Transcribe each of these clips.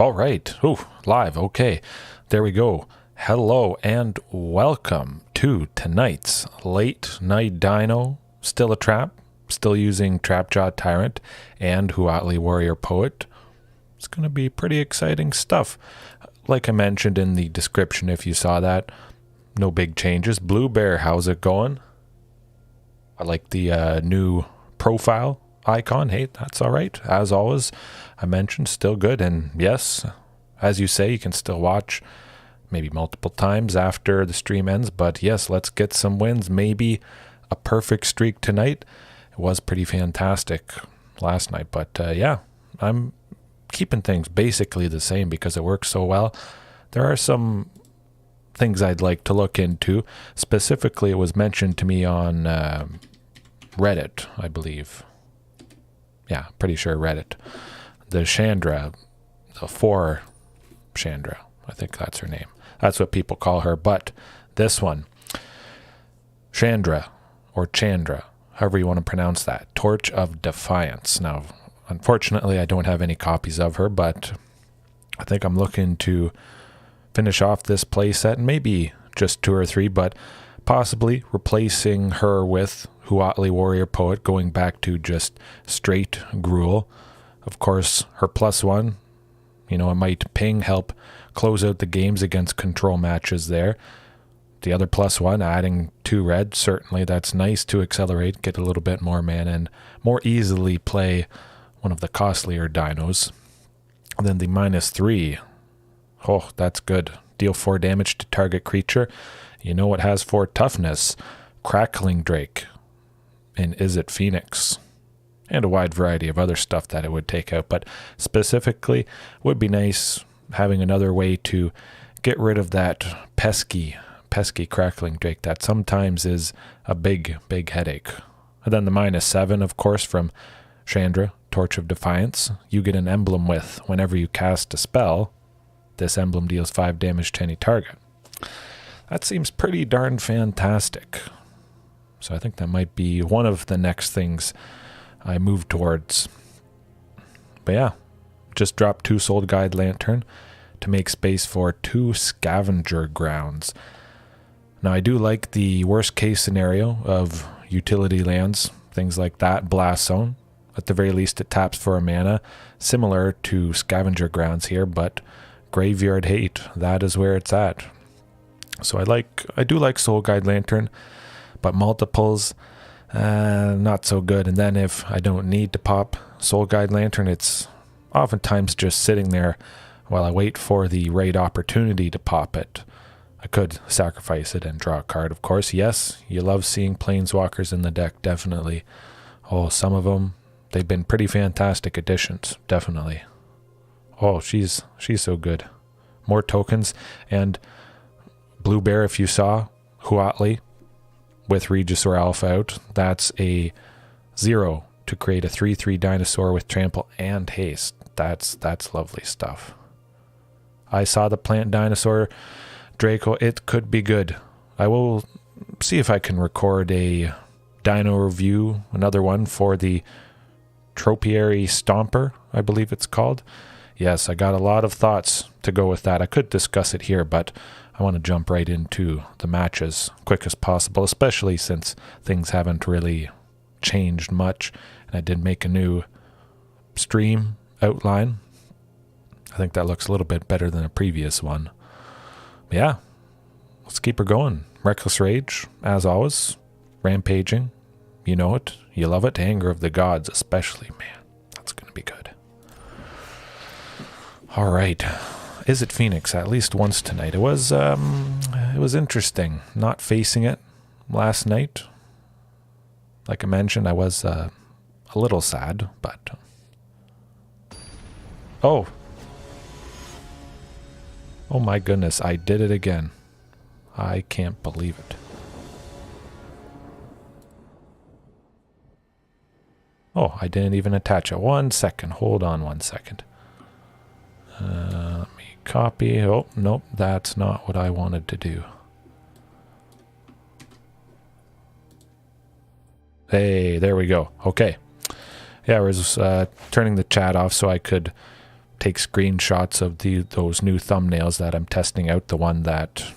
All right. Ooh, live. Okay. There we go. Hello and welcome to tonight's Late Night Dino. Still a trap. Still using Trapjaw Tyrant and Huatli Warrior Poet. It's going to be pretty exciting stuff. Like I mentioned in the description, if you saw that, no big changes. Blue Bear, how's it going? I like the new profile icon. Hey, that's all right. As always, I mentioned, still good. And yes, as you say, you can still watch maybe multiple times after the stream ends. But yes, let's get some wins. Maybe a perfect streak tonight. It was pretty fantastic last night. But yeah, I'm keeping things basically the same because it works so well. There are some things I'd like to look into. Specifically, it was mentioned to me on Reddit, I believe. Yeah, pretty sure Reddit. The Chandra, the 4 Chandra, I think that's her name. That's what people call her. But this one, Chandra, or Chandra, however you want to pronounce that, Torch of Defiance. Now, unfortunately, I don't have any copies of her, but I think I'm looking to finish off this playset, and maybe just 2 or 3, but possibly replacing her with Huatli Warrior Poet, going back to just straight Gruul. Of course, her +1, it might ping, help close out the games against control matches there. The other +1, adding 2 red, certainly that's nice to accelerate, get a little bit more mana, and more easily play one of the costlier dinos. And then the -3, oh, that's good. Deal 4 damage to target creature. You know what has 4 toughness? Crackling Drake. And Is It Phoenix? And a wide variety of other stuff that it would take out. But specifically, would be nice having another way to get rid of that pesky Crackling Drake that sometimes is a big headache. And then the -7, of course, from Chandra, Torch of Defiance. You get an emblem with whenever you cast a spell. This emblem deals 5 damage to any target. That seems pretty darn fantastic. So I think that might be one of the next things I move towards. But yeah, just dropped 2 Soul Guide Lantern to make space for 2 Scavenger Grounds. Now I do like the worst case scenario of utility lands, things like that, Blast Zone. At the very least it taps for a mana, similar to Scavenger Grounds here, but Graveyard Hate, that is where it's at. So I do like Soul Guide Lantern, but multiples, not so good. And then if I don't need to pop Soul Guide Lantern, it's oftentimes just sitting there while I wait for the right opportunity to pop it. I could sacrifice it and draw a card, of course. Yes, you love seeing Planeswalkers in the deck, definitely. Oh, some of them, they've been pretty fantastic additions, definitely. Oh, she's so good. More tokens, and Blue Bear, if you saw, Huatli with Regisaur Alpha out, that's a 0 to create a 3/3 dinosaur with trample and haste. That's lovely stuff. I saw the plant dinosaur Draco. It could be good. I will see if I can record a dino review, another one for the Tropiary Stomper, I believe it's called. Yes, I got a lot of thoughts to go with that. I could discuss it here, but I want to jump right into the matches quick as possible, especially since things haven't really changed much. And I did make a new stream outline. I think that looks a little bit better than a previous one. But yeah, let's keep her going. Reckless Rage, as always. Rampaging, you know it. You love it. Anger of the Gods, especially. Man, that's going to be good. All right. Is It Phoenix at least once tonight? It was interesting not facing it last night. Like I mentioned, I was a little sad, but oh my goodness, I did it again. I can't believe it. Oh, I didn't even attach it. 1 second. Hold on 1 second. Let me copy. Oh, nope, that's not what I wanted to do. Hey, there we go. Okay. Yeah, I was turning the chat off so I could take screenshots of those new thumbnails that I'm testing out, the one that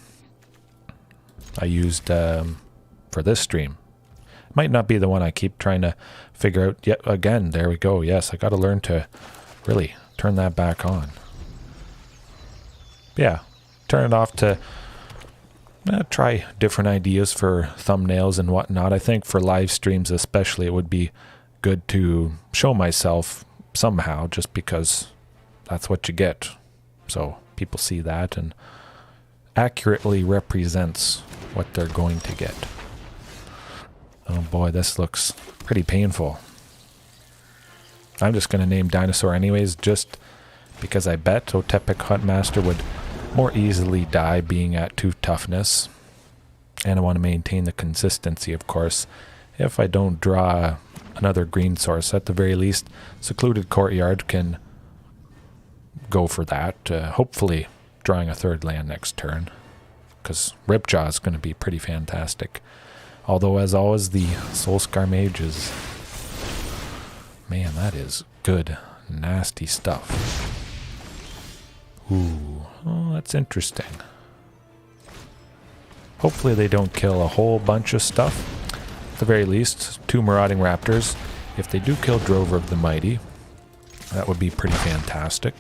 I used for this stream. Might not be the one I keep trying to figure out yet again. There we go. Yes, I got to learn to really turn that back on. Yeah, turn it off to try different ideas for thumbnails and whatnot. I think for live streams especially, it would be good to show myself somehow, just because that's what you get. So people see that and accurately represents what they're going to get. Oh boy, this looks pretty painful. I'm just going to name Dinosaur anyways, just because I bet Otepic Huntmaster would more easily die being at 2 toughness. And I want to maintain the consistency, of course. If I don't draw another green source, at the very least, Secluded Courtyard can go for that. Hopefully drawing a 3rd land next turn, because Ripjaw is going to be pretty fantastic. Although, as always, the Soulscar Mage is... Man, that is good, nasty stuff. Ooh, oh, that's interesting. Hopefully they don't kill a whole bunch of stuff. At the very least, 2 Marauding Raptors. If they do kill Drover of the Mighty, that would be pretty fantastic.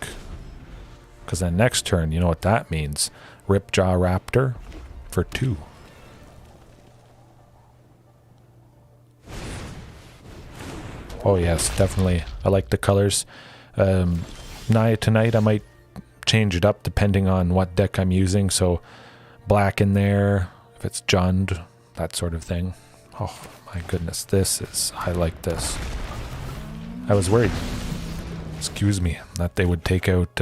Because then next turn, you know what that means. Ripjaw Raptor for 2. Oh yes, definitely. I like the colors. Tonight I might change it up depending on what deck I'm using. So black in there, if it's Jund, that sort of thing. Oh my goodness, I like this. I was worried, excuse me, that they would take out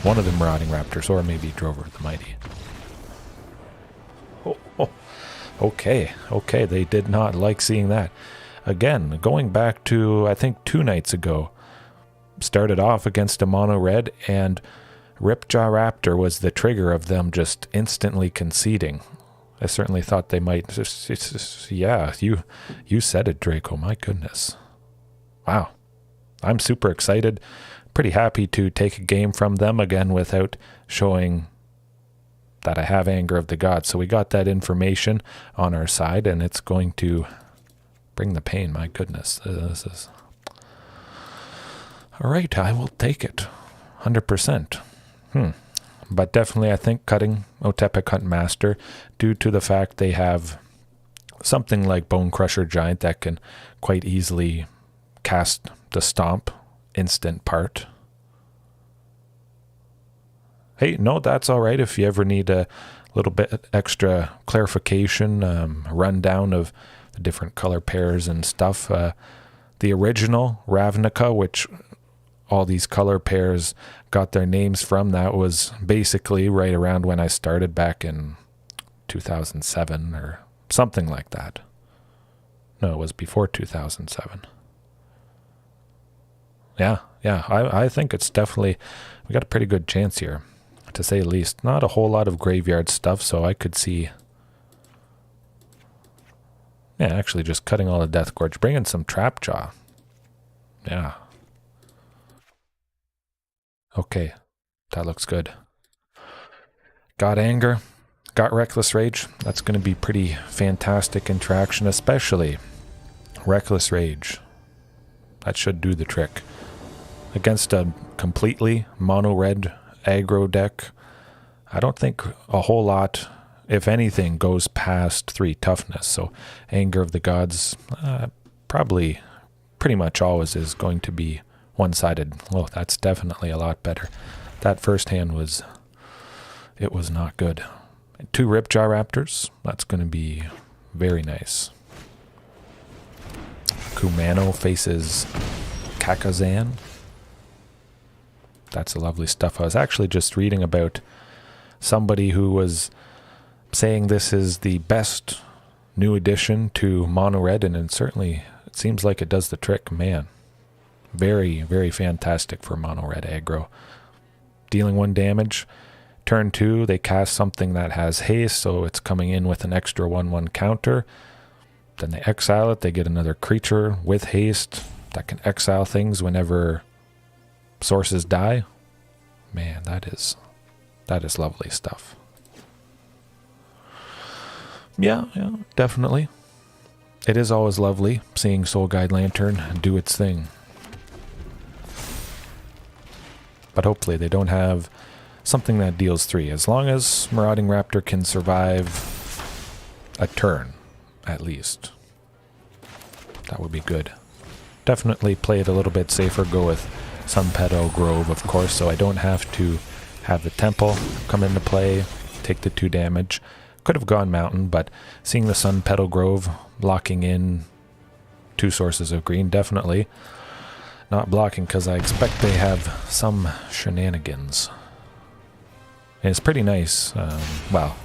one of the Marauding Raptors, or maybe Drover the Mighty. Oh, okay, they did not like seeing that. Again, going back to, I think 2 nights ago, started off against a mono red, and Ripjaw Raptor was the trigger of them just instantly conceding. I certainly thought they might. Yeah, you said it, Draco. My goodness. Wow. I'm super excited. Pretty happy to take a game from them again without showing that I have Anger of the Gods. So we got that information on our side, and it's going to bring the pain. My goodness. This is... All right, I will take it. 100%. But definitely, I think cutting Otepic Huntmaster, due to the fact they have something like Bone Crusher Giant that can quite easily cast the Stomp instant part. Hey, no, that's all right if you ever need a little bit extra clarification, rundown of the different color pairs and stuff. The original Ravnica, which all these color pairs got their names from, that was basically right around when I started back in 2007 or something like that. No, it was before 2007. Yeah, I think it's definitely, we got a pretty good chance here, to say the least. Not a whole lot of graveyard stuff, so I could see, yeah, actually just cutting all the Deathgorge, bringing some Trapjaw. Yeah. Okay, that looks good. Got Anger, got Reckless Rage. That's going to be pretty fantastic interaction, especially Reckless Rage. That should do the trick. Against a completely mono-red aggro deck, I don't think a whole lot, if anything, goes past 3 toughness. So Anger of the Gods probably pretty much always is going to be one-sided. Oh, that's definitely a lot better. That first hand was, it was not good. 2 Ripjaw Raptors, that's going to be very nice. Kumano faces Kakazan. That's lovely stuff. I was actually just reading about somebody who was saying this is the best new addition to Mono Red, and certainly it seems like it does the trick. Man, very, very fantastic for Mono Red aggro. Dealing 1 damage. Turn 2, they cast something that has haste, so it's coming in with an extra 1/1 counter. Then they exile it, they get another creature with haste that can exile things whenever sources die. Man, that is lovely stuff. Yeah, definitely. It is always lovely seeing Soul Guide Lantern do its thing. But hopefully they don't have something that deals 3. As long as Marauding Raptor can survive a turn, at least. That would be good. Definitely play it a little bit safer. Go with Sunpetal Grove, of course, so I don't have to have the Temple come into play, take the 2 damage. Could have gone Mountain, but seeing the Sunpetal Grove locking in 2 sources of green, definitely not blocking, because I expect they have some shenanigans. And it's pretty nice. Well,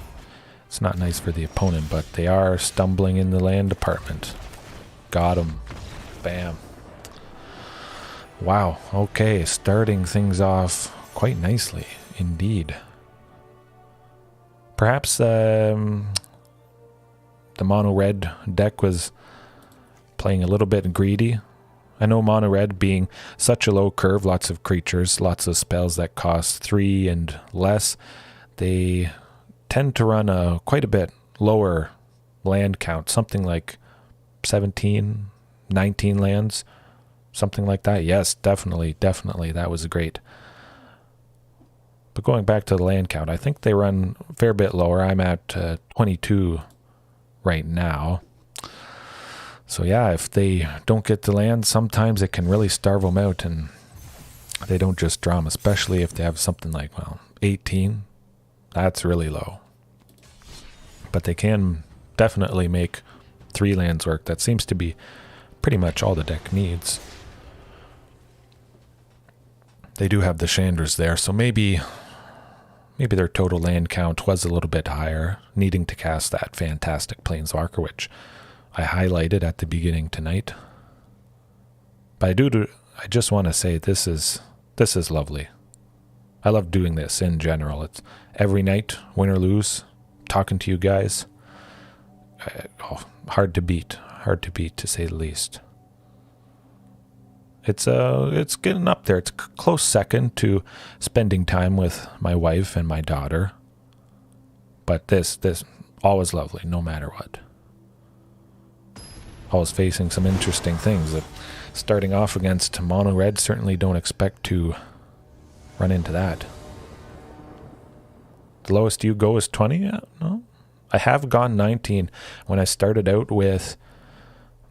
it's not nice for the opponent, but they are stumbling in the land department. Got him. Bam. Wow, okay, starting things off quite nicely, indeed. Perhaps the mono red deck was playing a little bit greedy. I know mono red being such a low curve, lots of creatures, lots of spells that cost 3 and less, they tend to run quite a bit lower land count, something like 17, 19 lands, something like that. Yes, definitely, that was great. But going back to the land count, I think they run a fair bit lower. I'm at 22 right now. So yeah, if they don't get the land, sometimes it can really starve them out, and they don't just draw them, especially if they have something like, well, 18. That's really low. But they can definitely make 3 lands work. That seems to be pretty much all the deck needs. They do have the Chandras there, so maybe their total land count was a little bit higher, needing to cast that fantastic Planeswalker, which I highlighted at the beginning tonight. But I just want to say this is lovely. I love doing this in general. It's every night, win or lose, talking to you guys. Hard to beat to say the least. It's getting up there. It's close second to spending time with my wife and my daughter. But this always lovely, no matter what. Always facing some interesting things. Starting off against mono red, certainly don't expect to run into that. The lowest you go is 20? Yeah, no. I have gone 19 when I started out with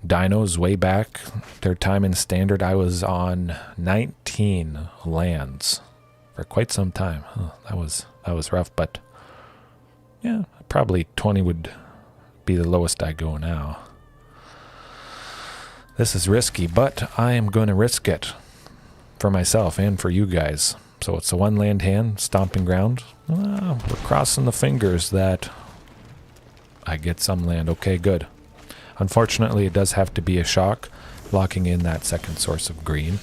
Dinos way back. Their time in Standard, I was on 19 lands for quite some time. That was rough, but yeah, probably 20 would be the lowest I go now. This is risky, but I am going to risk it for myself and for you guys. So it's a 1 land hand, Stomping Ground. We're crossing the fingers that I get some land. Okay, good. Unfortunately, it does have to be a shock, locking in that second source of green.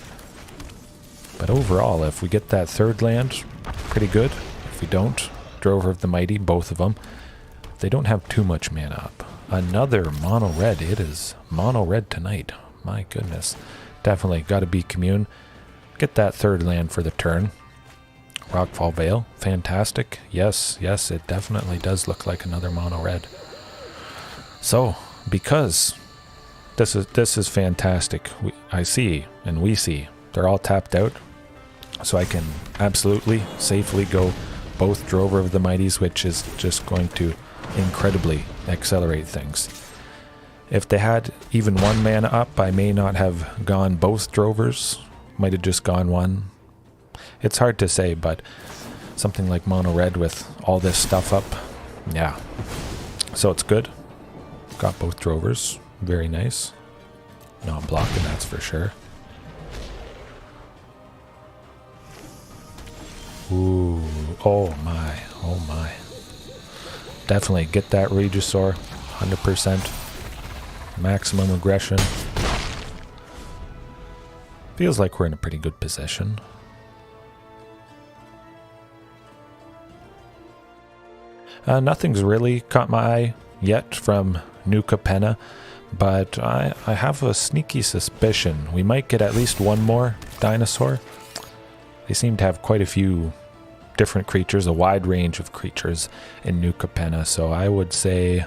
But overall, if we get that 3rd land, pretty good. If we don't, Drover of the Mighty, both of them. They don't have too much mana up. Another mono red. It is mono red tonight. My goodness. Definitely got to be Commune. Get that 3rd land for the turn. Rockfall Vale. Fantastic. Yes, it definitely does look like another mono red. So, because this is fantastic. I see, and we see, they're all tapped out. So I can absolutely safely go both Drover of the Mighties, which is just going to incredibly accelerate things. If they had even 1 mana up, I may not have gone both Drovers. Might have just gone 1. It's hard to say, but something like mono red with all this stuff up, yeah. So it's good. Got both Drovers. Very nice. Not blocking, that's for sure. Ooh, oh my. Definitely get that Regisaur, 100%. Maximum aggression. Feels like we're in a pretty good position. Nothing's really caught my eye yet from Nuka Penna, but I have a sneaky suspicion we might get at least 1 more dinosaur. They seem to have quite a few different creatures, a wide range of creatures in New Capenna. So I would say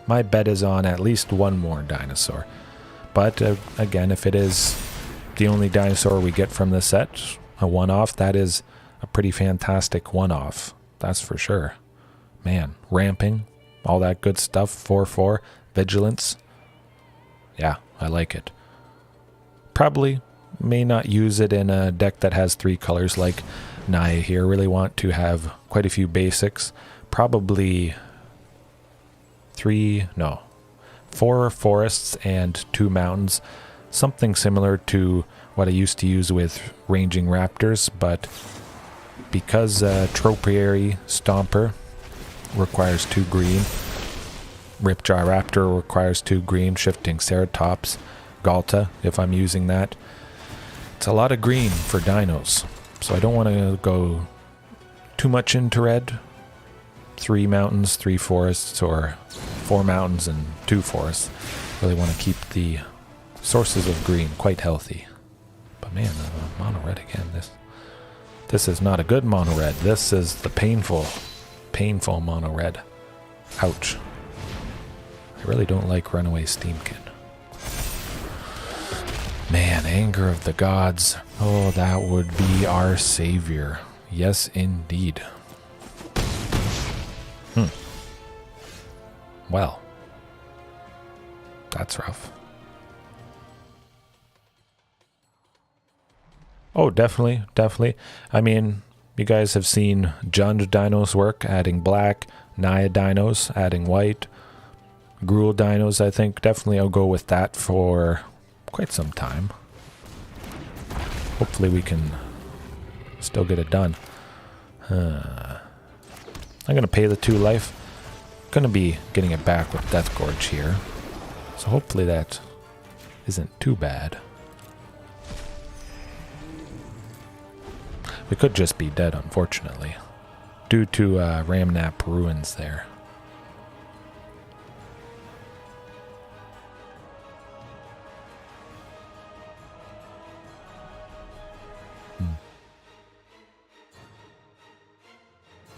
my bet is on at least one more dinosaur. But again, if it is the only dinosaur we get from the set, a one-off, that is a pretty fantastic one-off. That's for sure. Man, ramping, all that good stuff, 4/4, vigilance. Yeah, I like it. Probably may not use it in a deck that has 3 colors like Naya here. Really want to have quite a few basics. Probably 4 forests and 2 mountains. Something similar to what I used to use with Ranging Raptors, but because Tropiary Stomper requires 2 green, Ripjaw Raptor requires 2 green, Shifting Ceratops, Galta, if I'm using that. It's a lot of green for dinos, so I don't want to go too much into red. 3 mountains, 3 forests, or 4 mountains and 2 forests. Really want to keep the sources of green quite healthy. But man, mono red again. This is not a good mono red. This is the painful mono red. Ouch. I really don't like Runaway Steamkin. Man, Anger of the Gods. Oh, that would be our savior. Yes, indeed. Well, that's rough. Oh, definitely. I mean, you guys have seen Jund dinos work, adding black, Naya dinos, adding white, Gruul dinos. I think definitely I'll go with that for quite some time. Hopefully we can still get it done. I'm going to pay the 2 life. Going to be getting it back with Deathgorge here. So hopefully that isn't too bad. We could just be dead, unfortunately, due to Ramnap ruins there.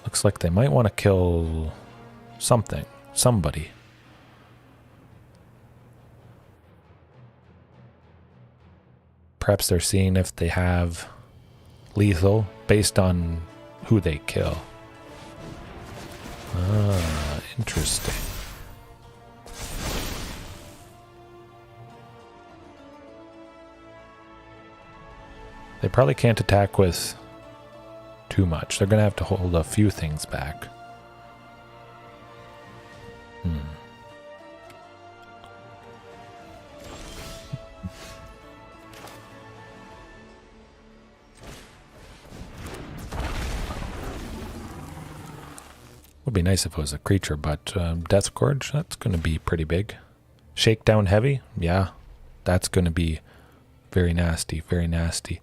Looks like they might want to kill somebody. Perhaps they're seeing if they have lethal based on who they kill. Ah, interesting. They probably can't attack with too much. They're going to have to hold a few things back. Would be nice if it was a creature, but Deathgorge, that's going to be pretty big. Shakedown heavy, yeah, that's going to be very nasty, very nasty.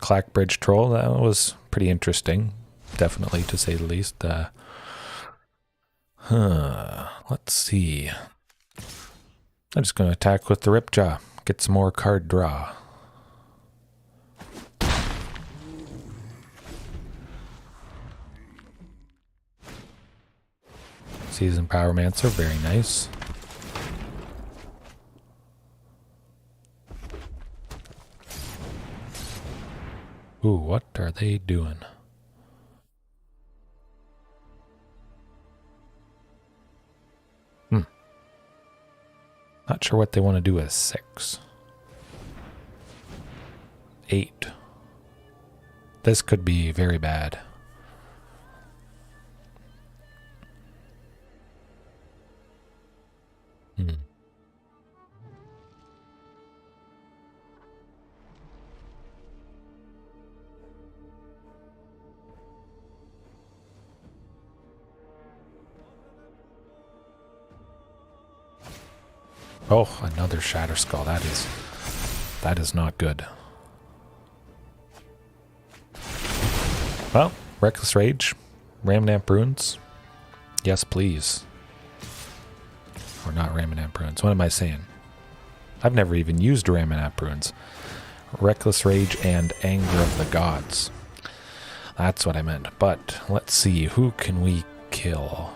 Clackbridge Troll, that was pretty interesting, definitely, to say the least. Let's see. I'm just going to attack with the Ripjaw, get some more card draw. Seasoned Pyromancer, very nice. Ooh, what are they doing? Not sure what they want to do with 6. 8. This could be very bad. Oh, another Shatter Skull. That is not good. Well, Reckless Rage, Ramnap Ruins. Yes, please. Or not Ramnap Ruins. What am I saying? I've never even used Ramnap Ruins. Reckless Rage and Anger of the Gods. That's what I meant. But let's see, who can we kill?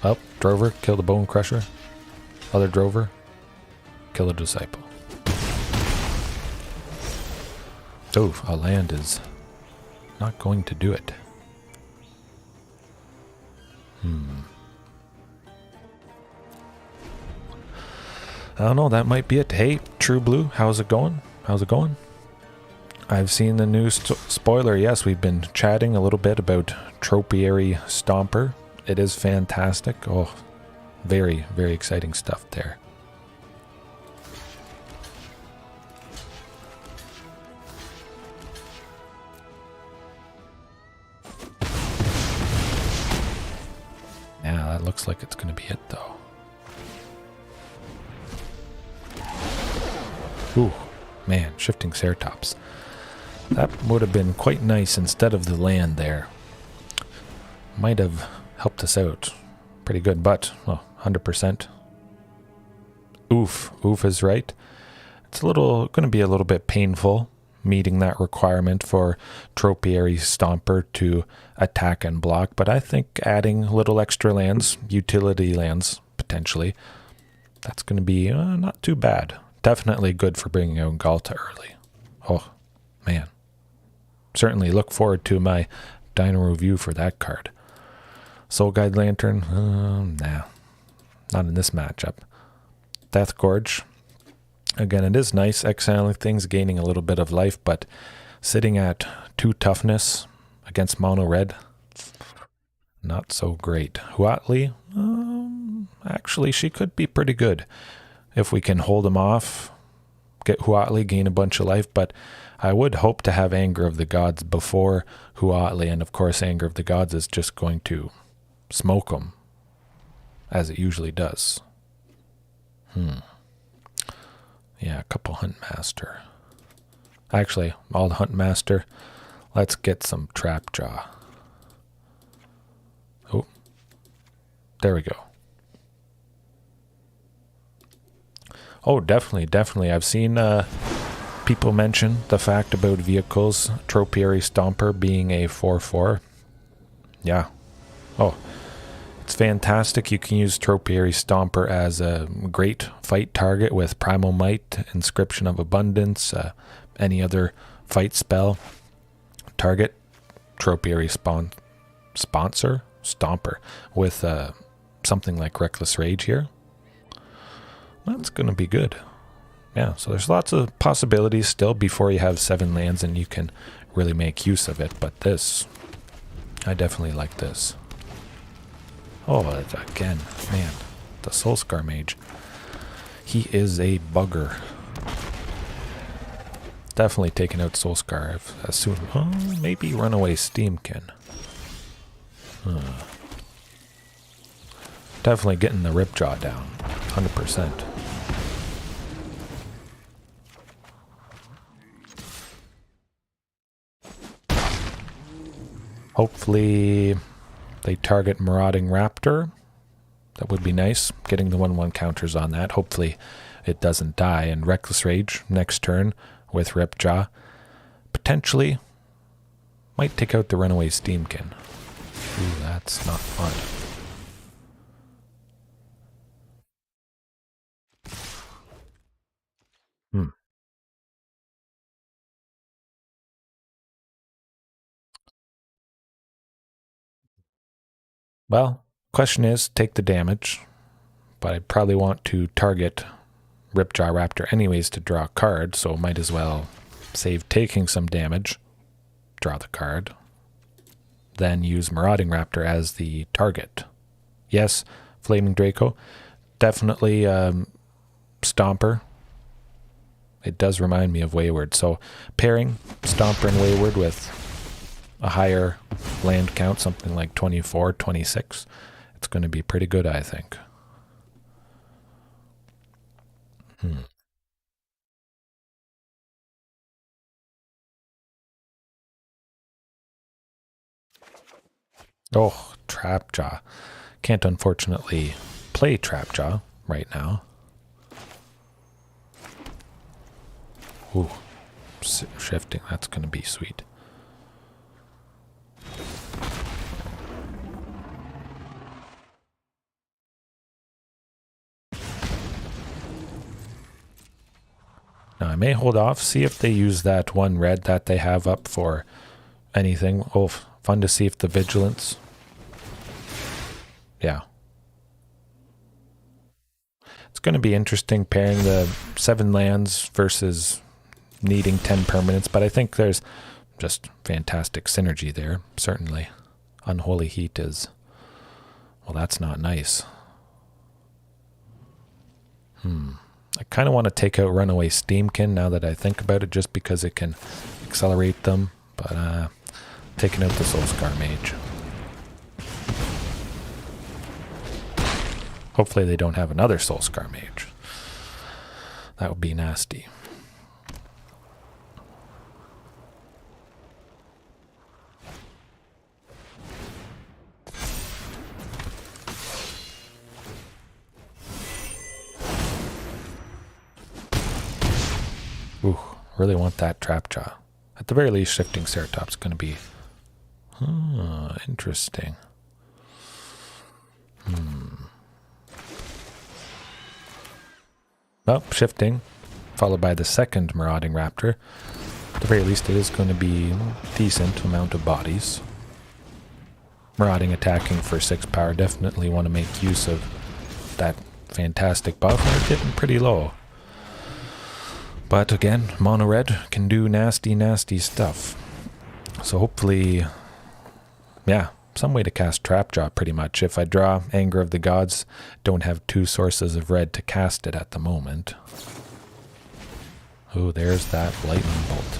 Oh, Drover, kill the Bone Crusher. Other Drover, kill a Disciple. Oh, a land is not going to do it. I don't know, that might be it. Hey, True Blue, how's it going? How's it going? I've seen the new spoiler. Yes, we've been chatting a little bit about Tropiary Stomper. It is fantastic. Oh, very, very exciting stuff there. Yeah, that looks like it's going to be it, though. Ooh, man, Shifting Ceratops. That would have been quite nice instead of the land there. Might have helped us out pretty good, but, well, 100%. Oof is right. It's going to be a little bit painful meeting that requirement for Tropiary Stomper to attack and block, but I think adding little extra lands, utility lands, potentially, that's going to be not too bad. Definitely good for bringing out Galta early. Oh, man. Certainly look forward to my Dino review for that card. Soul Guide Lantern? Nah. Not in this matchup. Deathgorge. Again, it is nice exiling things, gaining a little bit of life, but sitting at 2 toughness against mono red, not so great. Huatli? Actually, she could be pretty good. If we can hold him off, get Huatli, gain a bunch of life, but I would hope to have Anger of the Gods before Huatli, and of course Anger of the Gods is just going to smoke him, as it usually does. Yeah, a couple Huntmaster. Actually, all the Huntmaster. Let's get some Trapjaw. Oh, there we go. Oh, definitely. I've seen people mention the fact about vehicles, Tropiary Stomper being a 4/4. Yeah. Oh, it's fantastic. You can use Tropiary Stomper as a great fight target with Primal Might, Inscription of Abundance, any other fight spell. Target Tropiary Sponsor Stomper with something like Reckless Rage here. That's going to be good. Yeah, so there's lots of possibilities still before you have 7 lands and you can really make use of it. But this, I definitely like this. Oh, again, man, the Soulscar Mage. He is a bugger. Definitely taking out Soulscar as soon. Oh, maybe Runaway Steamkin. Definitely getting the Ripjaw down, 100%. Hopefully they target Marauding Raptor. That would be nice. Getting the 1/1 counters on that. Hopefully it doesn't die. And Reckless Rage next turn with Ripjaw. Potentially might take out the Runaway Steamkin. Ooh, that's not fun. Well, question is, take the damage, but I probably want to target Ripjaw Raptor anyways to draw a card, so might as well save taking some damage, draw the card, then use Marauding Raptor as the target. Yes, Flaming Draco, definitely Stomper. It does remind me of Wayward, so pairing Stomper and Wayward with a higher land count, something like 24, 26. It's going to be pretty good, I think. Oh, Trapjaw. Can't unfortunately play Trapjaw right now. Ooh, shifting. That's going to be sweet. Now I may hold off, see if they use that one red that they have up for anything. Oh, fun to see if the vigilance. Yeah. It's going to be interesting pairing the 7 lands versus needing 10 permanents, but I think there's just fantastic synergy there, certainly. Unholy Heat is... well, that's not nice. I kind of want to take out Runaway Steamkin now that I think about it, just because it can accelerate them, but taking out the Soulscar Mage. Hopefully they don't have another Soulscar Mage. That would be nasty. Ooh, really want that Trapjaw. At the very least, Shifting Ceratops is going to be... interesting. Well, shifting, followed by the second Marauding Raptor. At the very least, it is going to be a decent amount of bodies. Marauding attacking for 6 power. Definitely want to make use of that fantastic buff. We're getting pretty low. But again, mono red can do nasty, nasty stuff. So hopefully, yeah, some way to cast Trapjaw pretty much. If I draw Anger of the Gods, don't have 2 sources of red to cast it at the moment. Oh, there's that lightning bolt.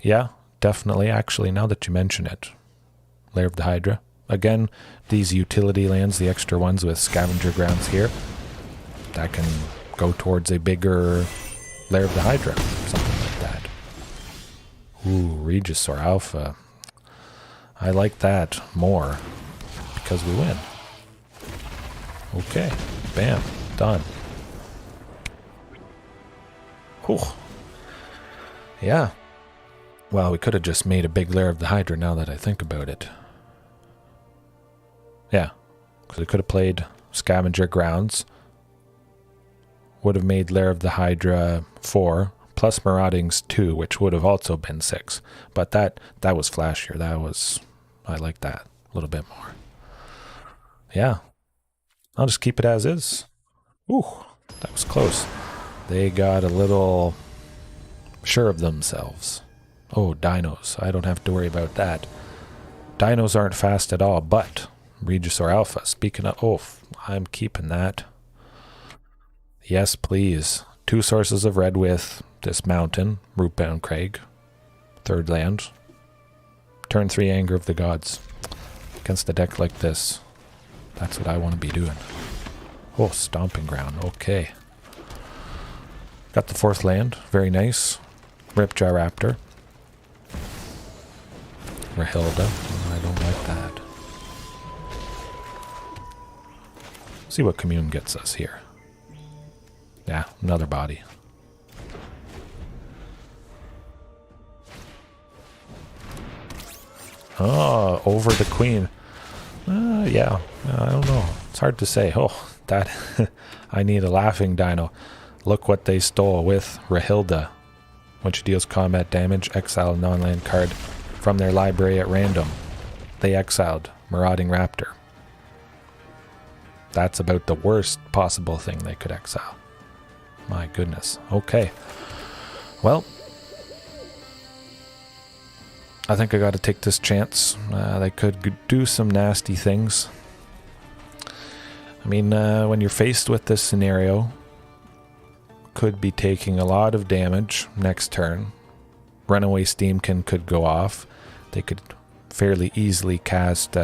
Yeah, definitely. Actually, now that you mention it, Lair of the Hydra. Again, these utility lands, the extra ones with Scavenger Grounds here, that can go towards a bigger Lair of the Hydra, something like that. Ooh, Regisaur Alpha. I like that more because we win. Okay, bam, done. Ooh. Yeah. Well, we could have just made a big Lair of the Hydra now that I think about it. Yeah, because we could have played Scavenger Grounds. Would have made Lair of the Hydra 4, plus Maraudings 2, which would have also been 6. But that was flashier. That was... I like that a little bit more. Yeah. I'll just keep it as is. Ooh, that was close. They got a little sure of themselves. Oh, dinos. I don't have to worry about that. Dinos aren't fast at all, but Regisaur Alpha. Speaking of... oh, I'm keeping that. Yes, please. 2 sources of red with this mountain, Rootbound Crag. 3rd land. Turn 3 Anger of the Gods. Against a deck like this. That's what I want to be doing. Oh, Stomping Ground. Okay. Got the 4th land. Very nice. Ripjaw Raptor. Rahilda. Oh, I don't like that. See what Commune gets us here. Yeah, another body. Oh, over the queen. Yeah, I don't know. It's hard to say. Oh, that... I need a laughing dino. Look what they stole with Rahilda. When she deals combat damage, exile a non-land card from their library at random. They exiled Marauding Raptor. That's about the worst possible thing they could exile. My goodness. Okay. Well, I think I got to take this chance. They could do some nasty things. I mean, when you're faced with this scenario, could be taking a lot of damage next turn. Runaway Steamkin could go off. They could fairly easily cast...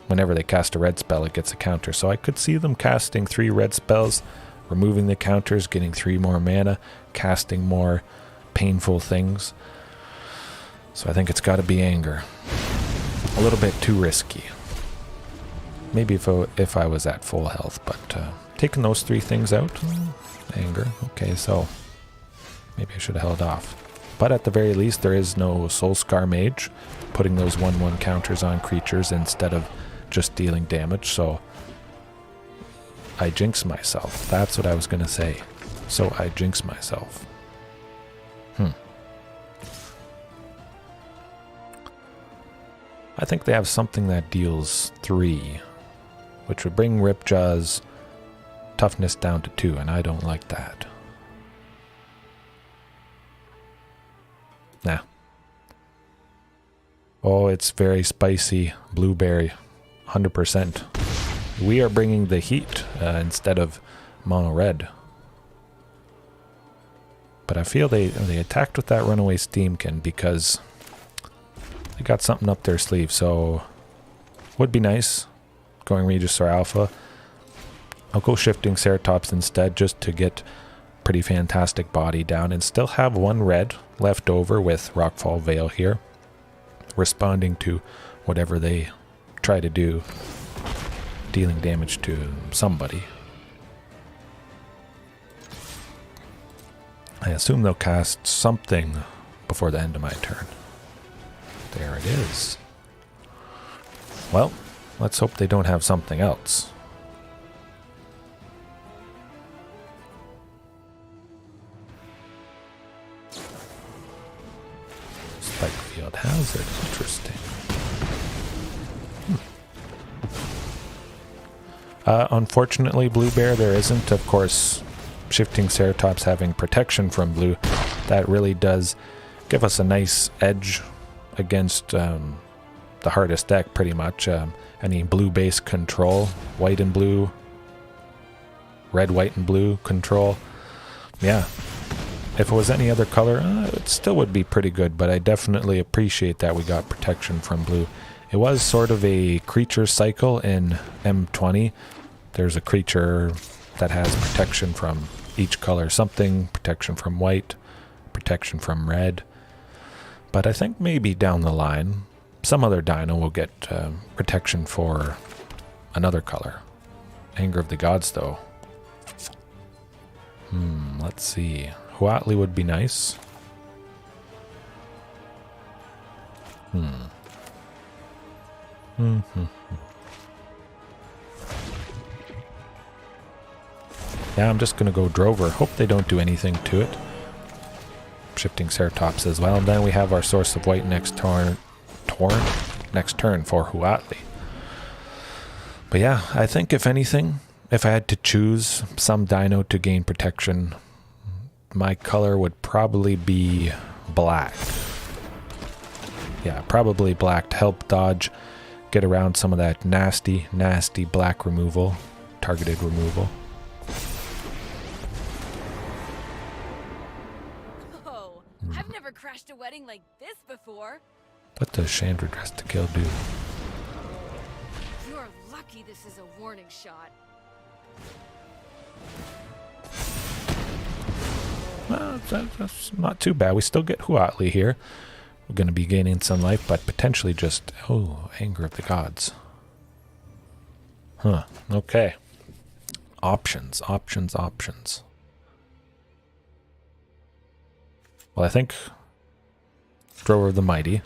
whenever they cast a red spell, it gets a counter. So I could see them casting 3 red spells, removing the counters, getting 3 more mana, casting more painful things. So I think it's got to be Anger. A little bit too risky. Maybe if I was at full health, but taking those 3 things out. Anger. Okay, so maybe I should have held off. But at the very least, there is no Soul Scar Mage putting those 1/1 counters on creatures instead of just dealing damage, so I jinx myself. That's what I was going to say. So I jinx myself. I think they have something that deals 3, which would bring Ripjaw's toughness down to 2, and I don't like that. Nah. Oh, it's very spicy. Blueberry. 100%. We are bringing the heat instead of mono red. But I feel they attacked with that runaway Steamkin because they got something up their sleeve, so would be nice going Regisaur Alpha. I'll go Shifting Ceratops instead just to get pretty fantastic body down and still have 1 red left over with Rockfall Veil here, responding to whatever they try to do, dealing damage to somebody. I assume they'll cast something before the end of my turn. There it is. Well, let's hope they don't have something else. Spike Field Hazard, interesting. Unfortunately, Blue Bear, there isn't. Of course, Shifting Ceratops having protection from blue, that really does give us a nice edge against the hardest deck, pretty much. Any blue-based control, white and blue, red, white, and blue control. Yeah. If it was any other color, it still would be pretty good, but I definitely appreciate that we got protection from blue. It was sort of a creature cycle in M20. There's a creature that has protection from each color. Something, protection from white, protection from red. But I think maybe down the line, some other dino will get protection for another color. Anger of the Gods, though. Let's see. Huatli would be nice. Yeah, I'm just going to go Drover. Hope they don't do anything to it. Shifting Ceratops as well. And then we have our source of white next turn for Huatli. But yeah, I think if anything, if I had to choose some dino to gain protection, my color would probably be black. Yeah, probably black to help dodge, get around some of that nasty, nasty black removal, targeted removal. Oh, I've never crashed a wedding like this before. What does Chandra Dress to Kill do? You're lucky this is a warning shot. Well, that's not too bad. We still get Huatli here. We're going to be gaining some life, but potentially just... Oh, Anger of the Gods. Huh. Okay. Options, options, options. Well, I think Thrower of the Mighty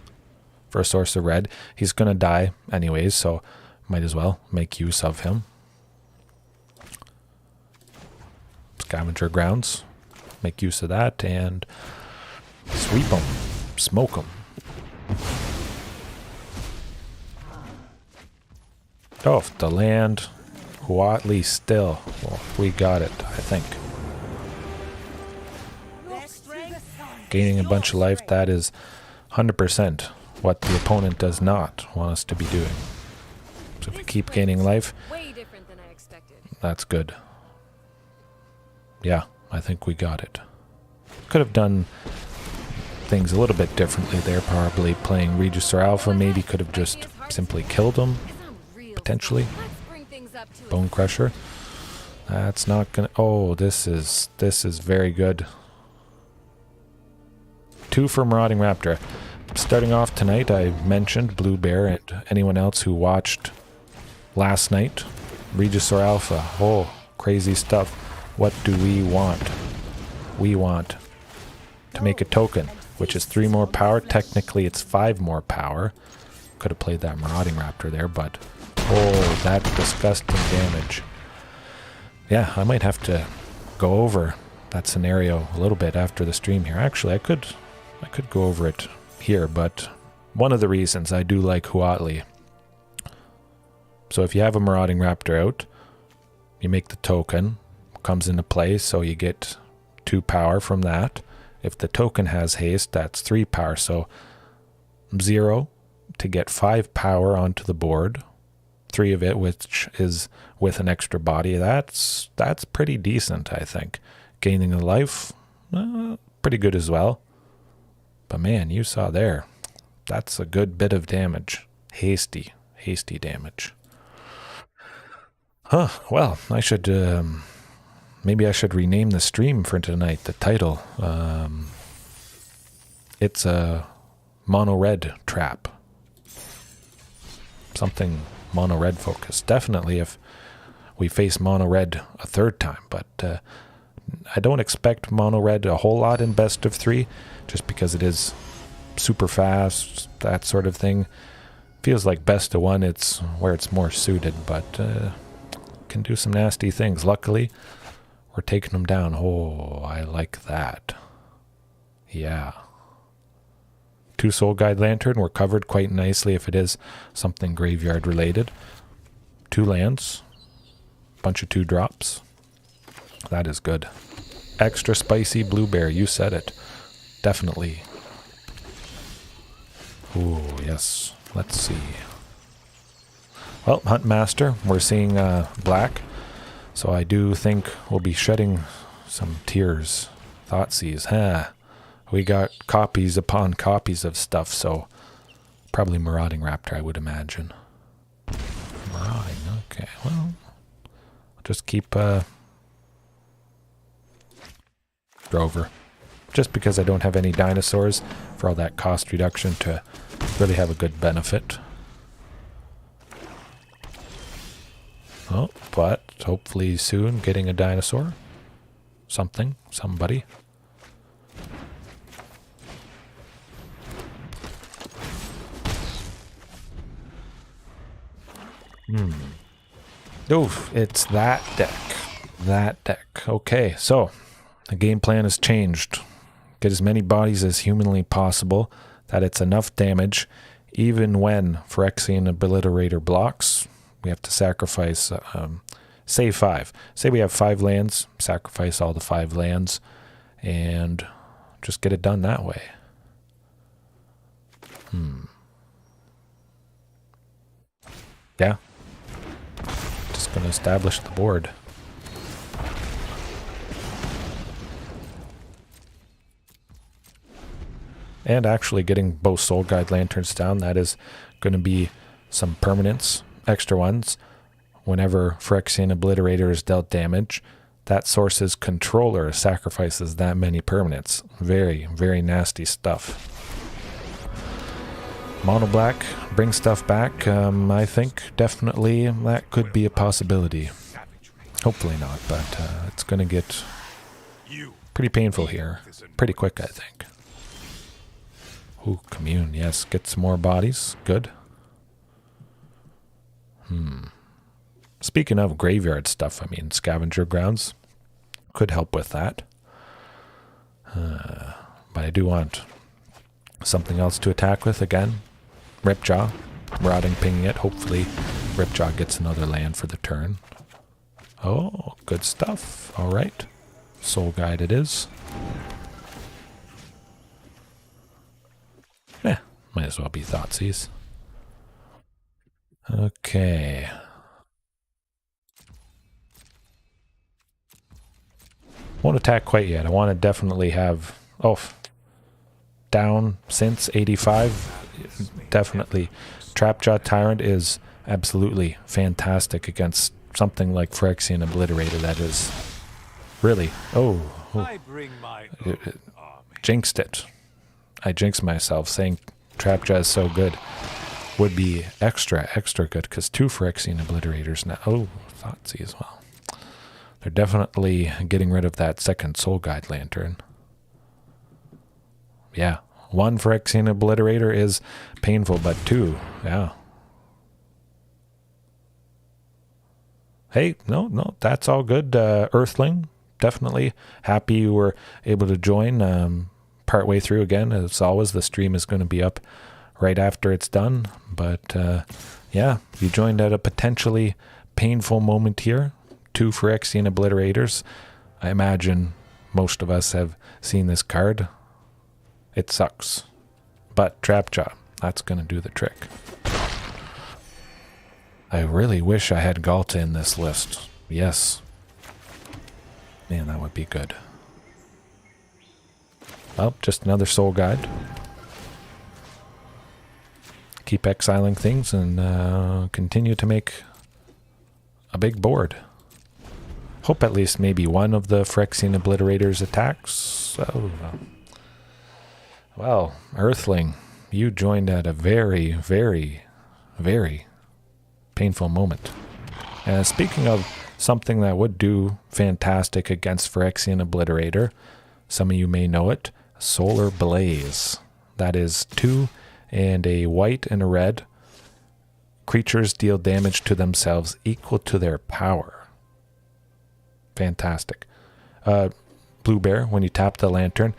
for a source of red. He's going to die anyways, so might as well make use of him. Scavenger Grounds. Make use of that and sweep them. Smoke them. Oh, the land. Huatli still. Well, we got it, I think. Gaining a bunch of life, that is 100% what the opponent does not want us to be doing. So if we keep gaining life, that's good. Yeah, I think we got it. Could have done things a little bit differently there, probably playing Regisaur Alpha, maybe could have just simply killed him, potentially. Bone Crusher. That's not gonna... Oh, this is very good. 2 for Marauding Raptor. Starting off tonight, I mentioned Blue Bear and anyone else who watched last night, Regisaur Alpha. Oh, crazy stuff. What do we want? We want to make a token, which is 3 more power. Technically, it's 5 more power. Could have played that Marauding Raptor there, but oh, that disgusting damage. Yeah, I might have to go over that scenario a little bit after the stream here. Actually, I could go over it here, but one of the reasons I do like Huatli. So if you have a Marauding Raptor out, you make the token, comes into play, so you get 2 power from that. If the token has haste, that's 3 power, so 0 to get 5 power onto the board. 3 of it, which is with an extra body. That's pretty decent, I think. Gaining a life, pretty good as well. But man, you saw there, that's a good bit of damage. Hasty damage. Huh, well, I should, maybe I should rename the stream for tonight, the title. It's a mono red trap. Something mono red focused. Definitely if we face mono red a 3rd time, but I don't expect mono red a whole lot in best of 3, just because it is super fast, that sort of thing. Feels like best of 1, it's where it's more suited, but can do some nasty things. Luckily, we're taking them down. Oh, I like that. Yeah. 2 Soul Guide Lantern, we're covered quite nicely if it is something graveyard related. 2 lands, bunch of 2 drops. That is good. Extra spicy blueberry, you said it. Definitely. Ooh, yes. Let's see. Well, Hunt Master, we're seeing black. So I do think we'll be shedding some tears. Thoughtseize, huh? We got copies upon copies of stuff, so probably Marauding Raptor, I would imagine. Marauding, okay. Well, I'll just keep Drover. Just because I don't have any dinosaurs for all that cost reduction to really have a good benefit. Oh, but hopefully soon getting a dinosaur. Something, somebody. Oof, it's that deck. That deck. Okay, so the game plan has changed. Get as many bodies as humanly possible, that it's enough damage, even when Phyrexian Obliterator blocks. We have to sacrifice, say 5. Say we have 5 lands, sacrifice all the 5 lands, and just get it done that way. Yeah. Just going to establish the board. And actually getting both Soul Guide Lanterns down, that is going to be some permanents, extra ones. Whenever Phyrexian Obliterator is dealt damage, that source's controller sacrifices that many permanents. Very, very nasty stuff. Mono Black, bring stuff back. I think definitely that could be a possibility. Hopefully not, but it's going to get pretty painful here. Pretty quick, I think. Ooh, Commune, yes. Get some more bodies. Good. Speaking of graveyard stuff, I mean, Scavenger Grounds could help with that. But I do want something else to attack with again. Ripjaw. Marauding pinging it. Hopefully Ripjaw gets another land for the turn. Oh, good stuff. All right. Soul Guide it is. Yeah, might as well be Thoughtseize. Okay. Won't attack quite yet. I want to definitely have... Oh, down since 85. Definitely. Trapjaw Tyrant is absolutely fantastic against something like Phyrexian Obliterator. That is really... Oh. Jinxed it. I jinxed myself saying Trapjaw is so good. Would be extra good because 2 Phyrexian Obliterators now. Oh, Thoughtseize as well. They're definitely getting rid of that second Soul Guide lantern. Yeah, 1 Phyrexian Obliterator is painful, but 2, yeah. Hey, no, that's all good. Earthling, definitely happy you were able to join partway through again. As always, the stream is going to be up right after it's done. But yeah, you joined at a potentially painful moment here. 2 Phyrexian Obliterators. I imagine most of us have seen this card. It sucks. But Trapjaw, that's going to do the trick. I really wish I had Galta in this list. Yes. Man, that would be good. Well, just another Soul Guide. Keep exiling things and continue to make a big board. Hope at least maybe one of the Phyrexian Obliterators attacks. Oh, well, Earthling, you joined at a very, very, very painful moment. Speaking of something that would do fantastic against Phyrexian Obliterator, some of you may know it, Solar Blaze. That is 2 and a white and a red. Creatures deal damage to themselves equal to their power. Fantastic. Blue Bear, when you tap the lantern,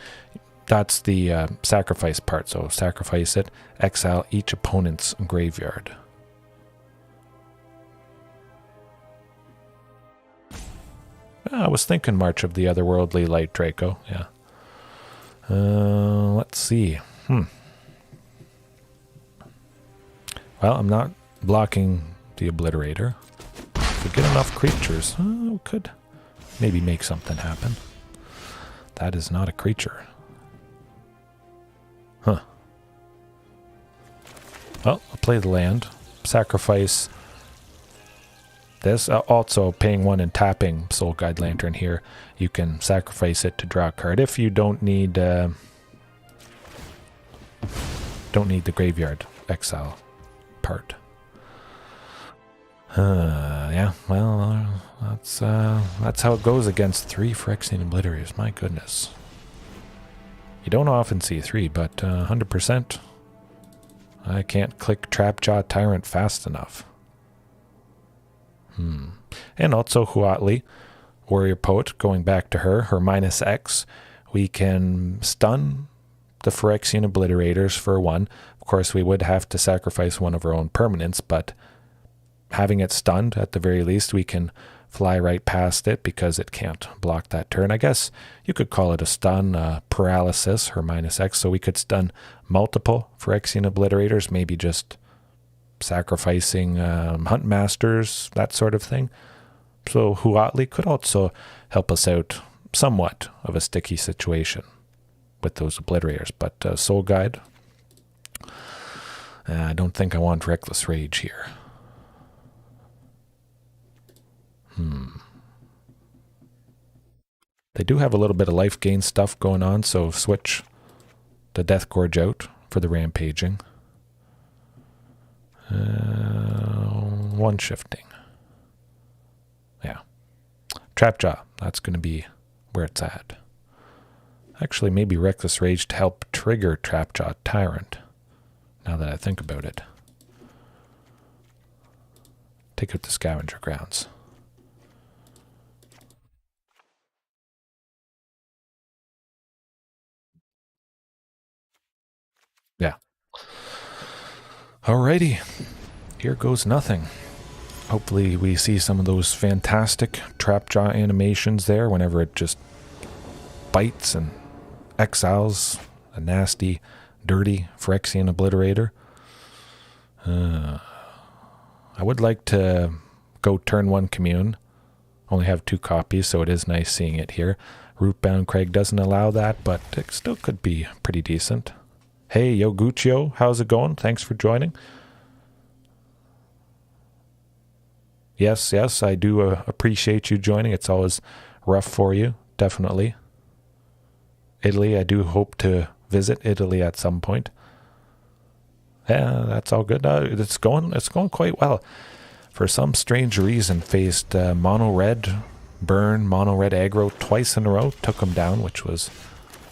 that's the sacrifice part. So sacrifice it, exile each opponent's graveyard. I was thinking March of the Otherworldly Light Draco, yeah. Let's see. Well, I'm not blocking the Obliterator. If we get enough creatures, could maybe make something happen. That is not a creature. Huh. Well, I'll play the land. Sacrifice this. Also, paying 1 and tapping Soul Guide Lantern here, you can sacrifice it to draw a card if you don't need the graveyard exile part. Yeah, well, that's how it goes against 3 Phyrexian Obliterators. My goodness. You don't often see 3, but 100%. I can't click Trapjaw Tyrant fast enough. And also Huatli, Warrior Poet, going back to her -X. We can stun the Phyrexian Obliterators for 1. Of course, we would have to sacrifice one of our own permanents, but having it stunned, at the very least, we can fly right past it because it can't block that turn. I guess you could call it a stun, paralysis, her -X, so we could stun multiple Phyrexian Obliterators, maybe just sacrificing Hunt Masters, that sort of thing. So Huatli could also help us out somewhat of a sticky situation with those Obliterators. But Soul Guide, I don't think I want Reckless Rage here. They do have a little bit of life gain stuff going on, so switch the Deathgorge out for the rampaging. 1 shifting. Yeah. Trapjaw, that's going to be where it's at. Actually, maybe Reckless Rage to help trigger Trapjaw Tyrant, now that I think about it. Take out the Scavenger Grounds. Yeah. Alrighty. Here goes nothing. Hopefully we see some of those fantastic Trapjaw animations there whenever it just bites and exiles a nasty, dirty Phyrexian Obliterator. I would like to go turn 1 Commune. Only have 2 copies, so it is nice seeing it here. Rootbound Craig doesn't allow that, but it still could be pretty decent. Hey, Yo Guccio, how's it going? Thanks for joining. Yes, I do appreciate you joining. It's always rough for you, definitely. Italy, I do hope to visit Italy at some point. Yeah, that's all good. It's going quite well. For some strange reason, faced mono red burn mono red aggro twice in a row. Took him down, which was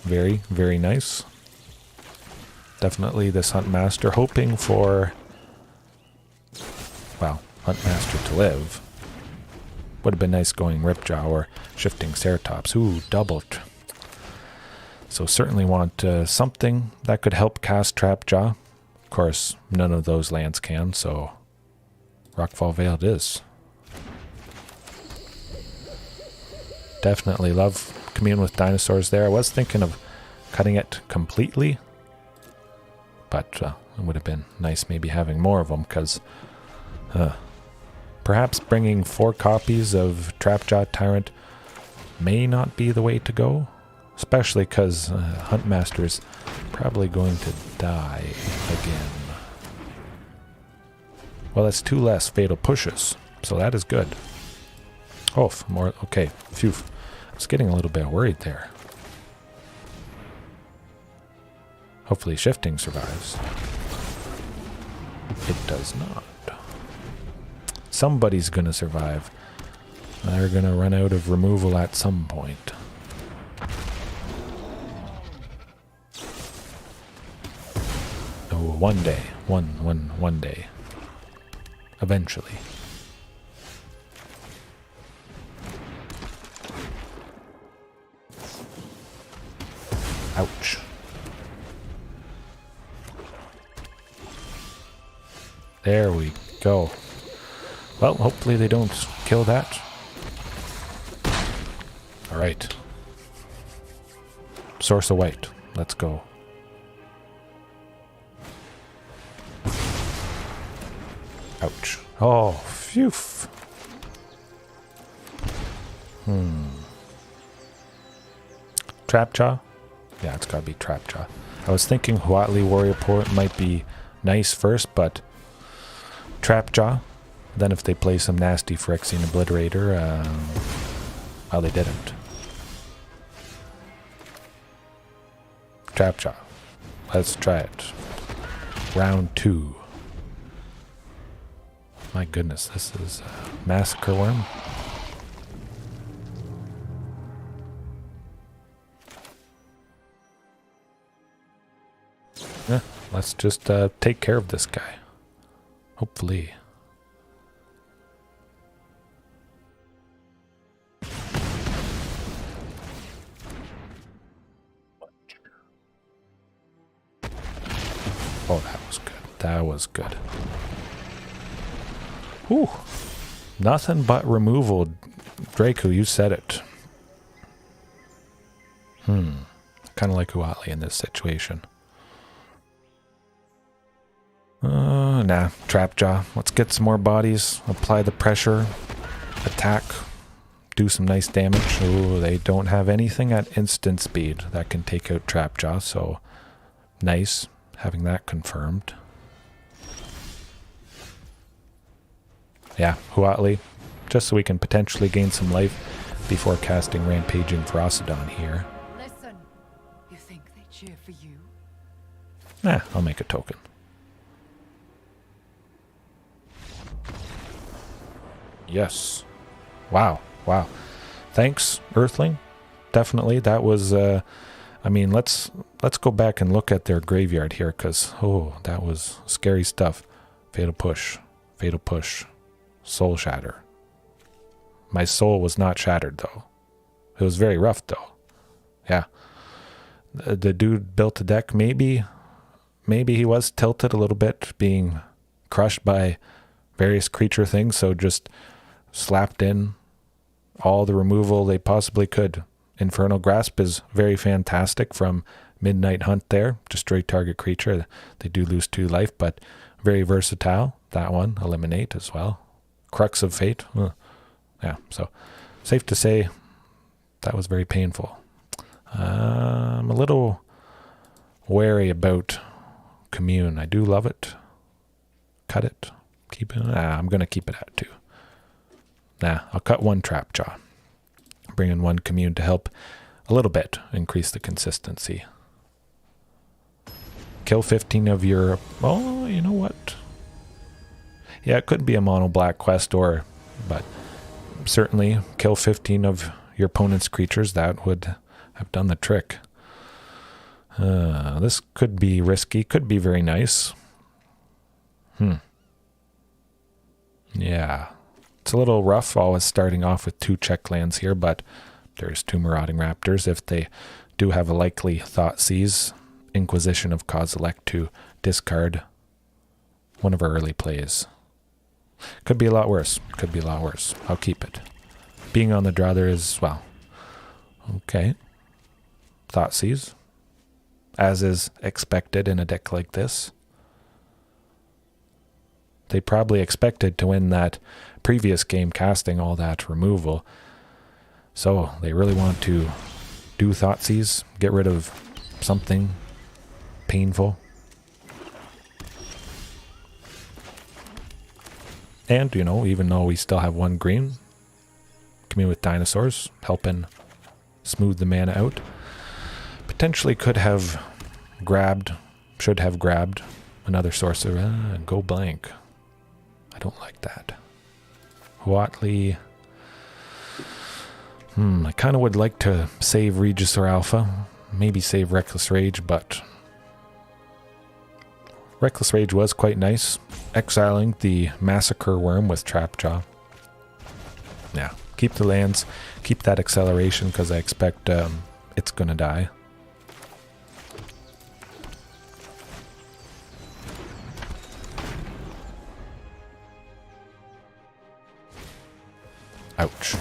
very, very nice. Definitely this Huntmaster hoping for, well, Huntmaster to live. Would have been nice going Ripjaw or Shifting Ceratops. Ooh, doubled. So certainly want something that could help cast Trapjaw. Of course, none of those lands can, so Rockfall Vale it is. Definitely love Commune with dinosaurs there. I was thinking of cutting it completely, but it would have been nice maybe having more of them, because perhaps bringing 4 copies of Trapjaw Tyrant may not be the way to go, especially because Huntmaster's probably going to die again. Well, that's 2 less fatal pushes, so that is good. Oh, more. Okay, phew. I was getting a little bit worried there. Hopefully Shifting survives. It does not. Somebody's going to survive. They're going to run out of removal at some point. Oh, one day. One day. Eventually. Ouch. There we go. Well, hopefully they don't kill that. Alright. Source of white. Let's go. Ouch. Oh, phew. Trapjaw? Yeah, it's gotta be Trapjaw. I was thinking Huatli Warrior Port might be nice first, but Trapjaw. Then if they play some nasty Phyrexian Obliterator, well, they didn't. Trapjaw. Let's try it. Round 2. My goodness, this is Massacre Worm. Yeah, let's just take care of this guy. Hopefully. Oh, that was good. That was good. Whew. Nothing but removal. Draco, you said it. Kind of like Huatli in this situation. Nah, Trapjaw. Let's get some more bodies. Apply the pressure. Attack. Do some nice damage. Oh, they don't have anything at instant speed that can take out Trapjaw, so nice having that confirmed. Yeah, Huatli. Just so we can potentially gain some life before casting Rampaging Ferocidon here. Listen, you think they cheer for you? Nah, I'll make a token. Yes. Wow. Wow. Thanks, Earthling. Definitely. That was, I mean, let's go back and look at their graveyard here, because, oh, that was scary stuff. Fatal Push. Fatal Push. Soul Shatter. My soul was not shattered, though. It was very rough, though. Yeah. The dude built a deck. Maybe he was tilted a little bit, being crushed by various creature things, so just slapped in all the removal they possibly could. Infernal Grasp is very fantastic from Midnight Hunt there. Destroy target creature. They do lose 2 life, but very versatile. That one, eliminate as well. Crux of Fate. Yeah, so safe to say that was very painful. I'm a little wary about Commune. I do love it. Cut it. Keep it. I'm going to keep it at 2. Nah, I'll cut 1 Trapjaw. Bring in 1 Commune to help a little bit increase the consistency. Kill 15 of your... Oh, you know what? Yeah, it could be a mono black quest, but certainly kill 15 of your opponent's creatures. That would have done the trick. This could be risky, could be very nice. Yeah. It's a little rough always starting off with 2 check lands here, but there's 2 Marauding Raptors. If they do have a likely Thoughtseize, Inquisition of Kozilek to discard one of our early plays. Could be a lot worse. Could be a lot worse. I'll keep it. Being on the draw there is, well, okay. Thoughtseize, as is expected in a deck like this. They probably expected to win that previous game casting all that removal. So they really want to do Thoughtseize, get rid of something painful. And, you know, even though we still have 1 green, Commune with dinosaurs, helping smooth the mana out. Potentially could have grabbed, should have grabbed another sorcerer and go blank. I don't like that. Huatli. I kind of would like to save Regisaur Alpha. Maybe save Reckless Rage, but Reckless Rage was quite nice. Exiling the Massacre Worm with Trapjaw. Yeah, keep the lands, keep that acceleration because I expect it's going to die. Ouch.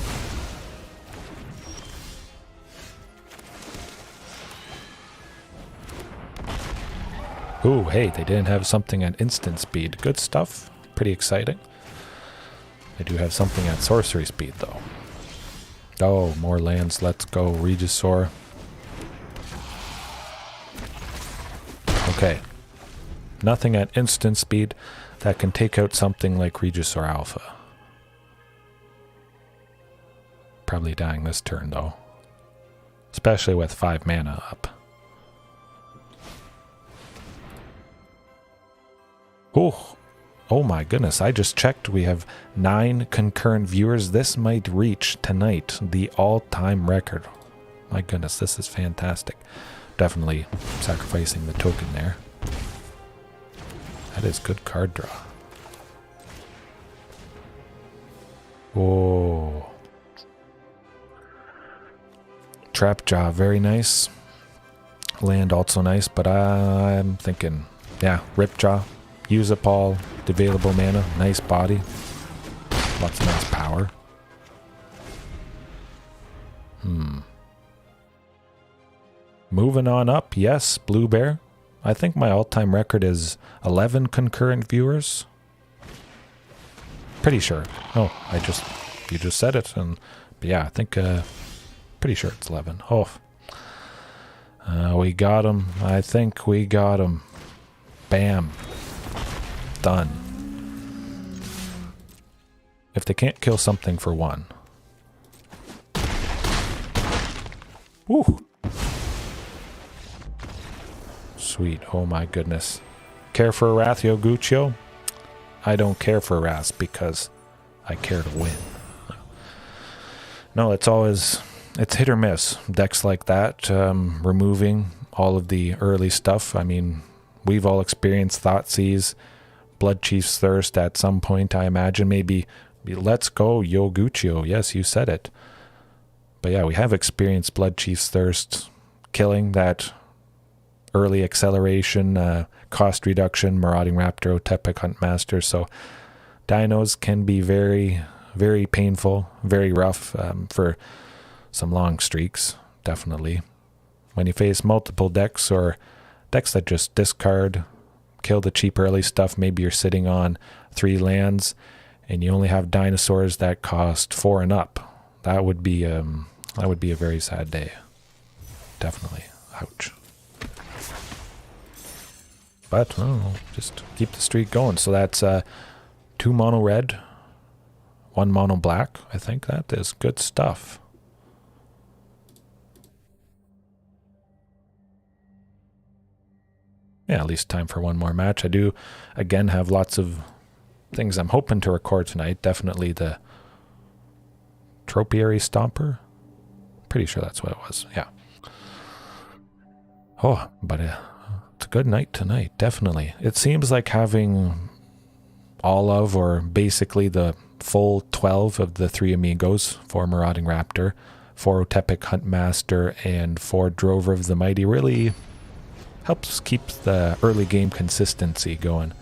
Ooh, hey, they didn't have something at instant speed. Good stuff. Pretty exciting. They do have something at sorcery speed, though. Oh, more lands. Let's go. Regisaur. Okay. Nothing at instant speed that can take out something like Regisaur Alpha. Probably dying this turn, though. Especially with 5 mana up. Oh my goodness, I just checked. We have 9 concurrent viewers. This might reach tonight the all-time record. My goodness, this is fantastic. Definitely sacrificing the token there. That is good card draw. Oh. Trapjaw, very nice. Land also nice, but I'm thinking, yeah, Ripjaw. Use up all the available mana. Nice body. Lots of nice power. Moving on up, yes, Blue Bear. I think my all-time record is 11 concurrent viewers. Pretty sure. Oh, you just said it, and but yeah, I think pretty sure it's 11. Oh, we got him. I think we got him. Bam. Done. If they can't kill something for 1. Woo. Sweet. Oh my goodness. Care for a Wrath, Guccio? I don't care for Wrath because I care to win. No, it's hit or miss. Decks like that, removing all of the early stuff. I mean, we've all experienced Thoughtseize, Blood Chief's Thirst at some point, I imagine. Maybe let's go, Guccio. Yes, you said it. But yeah, we have experienced Blood Chief's Thirst, killing that early acceleration, cost reduction, Marauding Raptor, Tepic Huntmaster. So dinos can be very, very painful, very rough for some long streaks, definitely. When you face multiple decks or decks that just discard, kill the cheap early stuff, maybe you're sitting on 3 lands and you only have dinosaurs that cost 4 and up. That would be a very sad day. Definitely. Ouch. But just keep the streak going. So that's 2 mono red, 1 mono black. I think that is good stuff. Yeah, at least time for one more match. I do, again, have lots of things I'm hoping to record tonight. Definitely the Tropiary Stomper? Pretty sure that's what it was, yeah. Oh, but it's a good night tonight, definitely. It seems like having all of, or basically the full 12 of the 3 Amigos, 4 Marauding Raptor, 4 Otepic Huntmaster, and 4 Drover of the Mighty really helps keep the early game consistency going.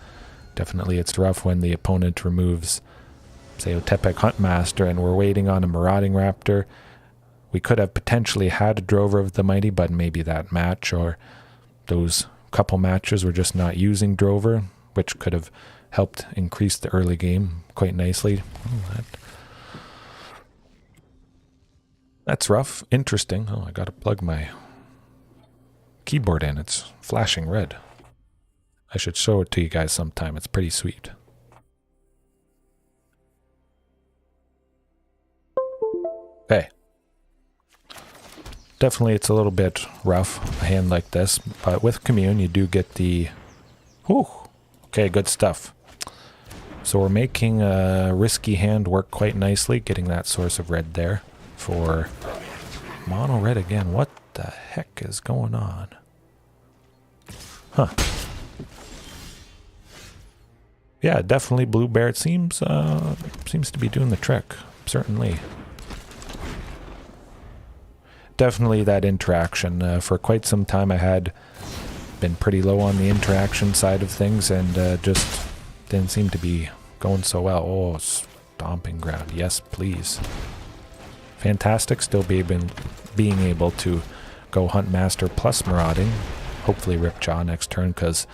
Definitely it's rough when the opponent removes, say, Otepic Huntmaster and we're waiting on a Marauding Raptor. We could have potentially had a Drover of the Mighty, but maybe that match or those couple matches were just not using Drover, which could have helped increase the early game quite nicely. Oh, that's rough. Interesting. Oh, I gotta plug my keyboard in. It's flashing red. I should show it to you guys sometime. It's pretty sweet. Hey. Definitely it's a little bit rough, a hand like this, but with Commune you do get the... Whew. Okay, good stuff. So we're making a risky hand work quite nicely, getting that source of red there for mono red again. What the heck is going on? Huh. Yeah, definitely Blue Bear. It seems to be doing the trick. Certainly. Definitely that interaction. For quite some time I had been pretty low on the interaction side of things and just didn't seem to be going so well. Oh, stomping ground. Yes, please. Fantastic. Still being able to go Huntmaster plus Marauding. Hopefully Ripjaw next turn, because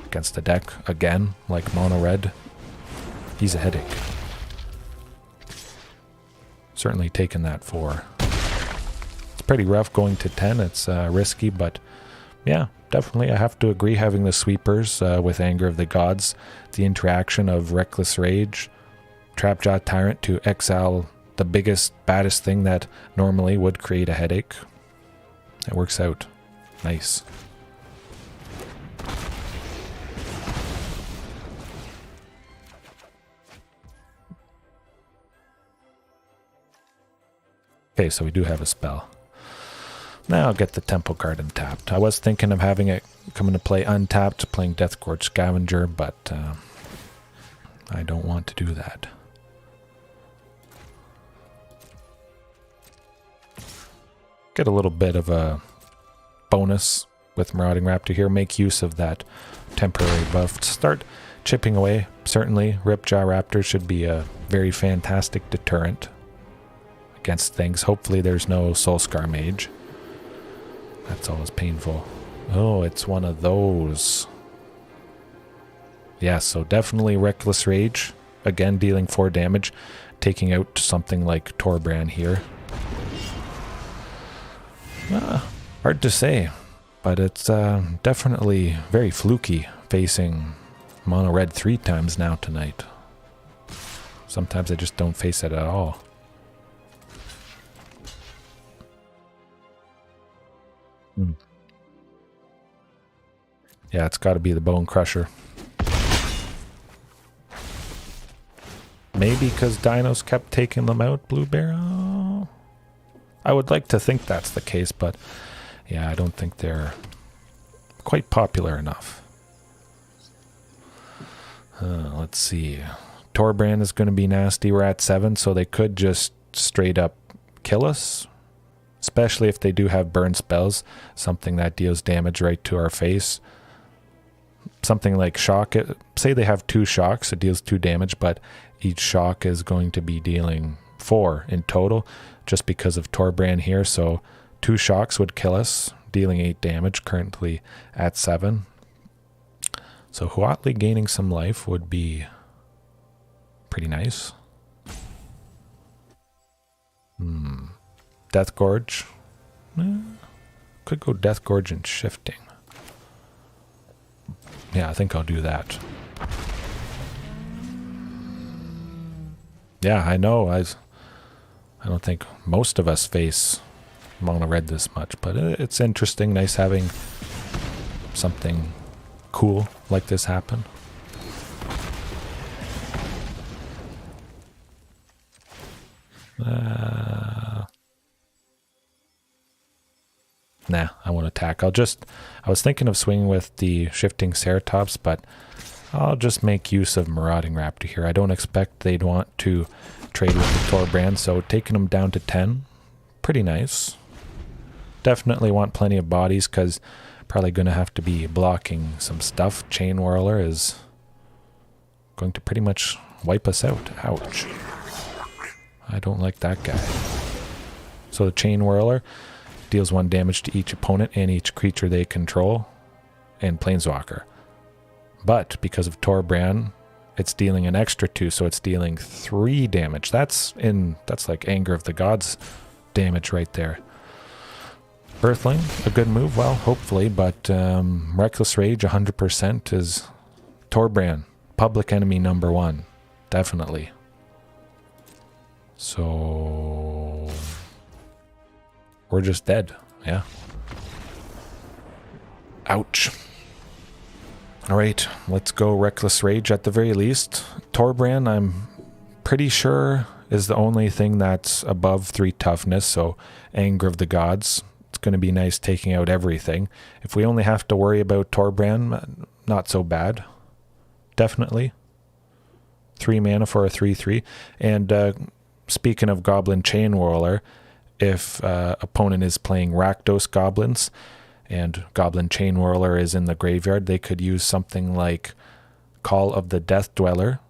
against the deck, again, like mono red, he's a headache. Certainly taking that 4. It's pretty rough going to 10. It's risky, but yeah, definitely I have to agree, having the sweepers with Anger of the Gods, the interaction of Reckless Rage, Trapjaw Tyrant to exile the biggest, baddest thing that normally would create a headache. It works out. Nice. Okay, so we do have a spell. Now I'll get the Temple card untapped. I was thinking of having it come into play untapped, playing Deathgorge Scavenger, but I don't want to do that. Get a little bit of a bonus with Marauding Raptor here. Make use of that temporary buff to start chipping away. Certainly, Ripjaw Raptor should be a very fantastic deterrent against things. Hopefully there's no Soulscar Mage. That's always painful. Oh, it's one of those. Yeah, so definitely Reckless Rage. Again, dealing 4 damage. Taking out something like Torbran here. Hard to say, but it's definitely very fluky facing mono red 3 times now tonight. Sometimes I just don't face it at all. Yeah, it's got to be the Bone Crusher. Maybe because Dinos kept taking them out, Blue Bear? Oh. I would like to think that's the case, but yeah, I don't think they're quite popular enough. Let's see. Torbran is going to be nasty. We're at 7, so they could just straight up kill us. Especially if they do have burn spells. Something that deals damage right to our face. Something like shock. Say they have 2 shocks, it deals 2 damage, but each shock is going to be dealing 4 in total, just because of Torbran here. So 2 shocks would kill us, dealing 8 damage, currently at 7. So Huatli gaining some life would be pretty nice. Deathgorge. Could go Deathgorge and Shifting. Yeah, I think I'll do that. Yeah, I know. I don't think most of us face mono red this much, but it's interesting. Nice having something cool like this happen. Nah, I won't attack. I was thinking of swinging with the Shifting Ceratops, but I'll just make use of Marauding Raptor here. I don't expect they'd want to trade with the Torbrand, so taking them down to 10, pretty nice. Definitely want plenty of bodies, because probably going to have to be blocking some stuff. Chain Whirler is going to pretty much wipe us out. Ouch. I don't like that guy. So the Chain Whirler deals 1 damage to each opponent and each creature they control, and Planeswalker. But because of Torbrand, it's dealing an extra 2, so it's dealing 3 damage. That's like Anger of the Gods damage right there. Earthling, a good move, well, hopefully, but Reckless Rage 100% is Torbrand, public enemy number 1, definitely. So we're just dead, yeah. Ouch. Alright, let's go Reckless Rage at the very least. Torbrand, I'm pretty sure, is the only thing that's above 3 toughness, so Anger of the Gods. It's going to be nice taking out everything. If we only have to worry about Torbrand, not so bad. Definitely. 3 mana for a 3/3. And speaking of Goblin Chain Whirler, if opponent is playing Rakdos Goblins and Goblin Chain Whirler is in the graveyard, they could use something like Call of the Death Dweller.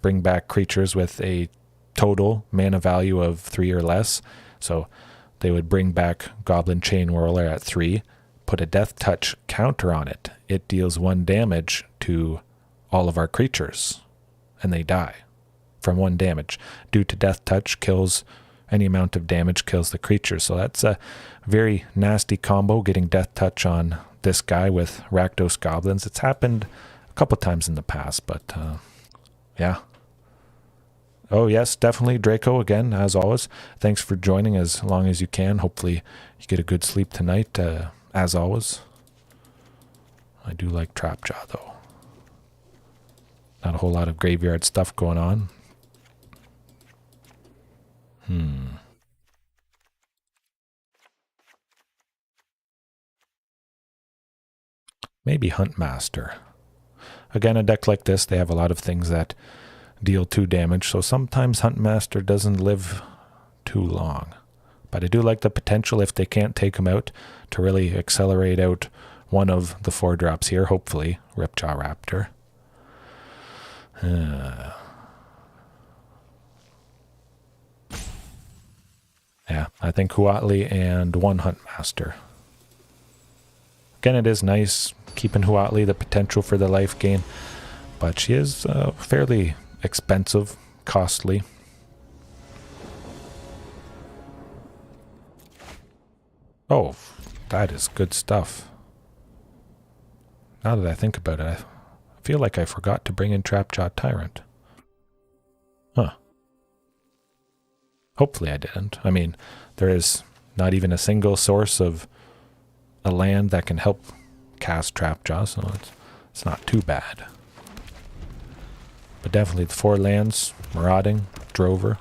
Bring back creatures with a total mana value of 3 or less. So they would bring back Goblin Chain Whirler at 3, put a Death Touch counter on it. It deals 1 damage to all of our creatures, and they die from 1 damage. Due to Death Touch, kills any amount of damage, kills the creature. So that's a very nasty combo, getting Death Touch on this guy with Rakdos Goblins. It's happened a couple times in the past, but yeah. Oh, yes, definitely. Draco, again, as always. Thanks for joining as long as you can. Hopefully you get a good sleep tonight, as always. I do like Trapjaw, though. Not a whole lot of graveyard stuff going on. Maybe Huntmaster. Again, a deck like this, they have a lot of things that deal 2 damage, so sometimes Huntmaster doesn't live too long. But I do like the potential, if they can't take him out, to really accelerate out one of the 4 drops here, hopefully. Ripjaw Raptor. Yeah, I think Huatli and 1 Huntmaster. Again, it is nice keeping Huatli, the potential for the life gain, but she is fairly expensive, costly. Oh, that is good stuff. Now that I think about it, I feel like I forgot to bring in Trapjaw Tyrant. Huh. Hopefully I didn't. I mean, there is not even a single source of a land that can help cast Trapjaw, so it's not too bad. But definitely the 4 lands, Marauding, Drover.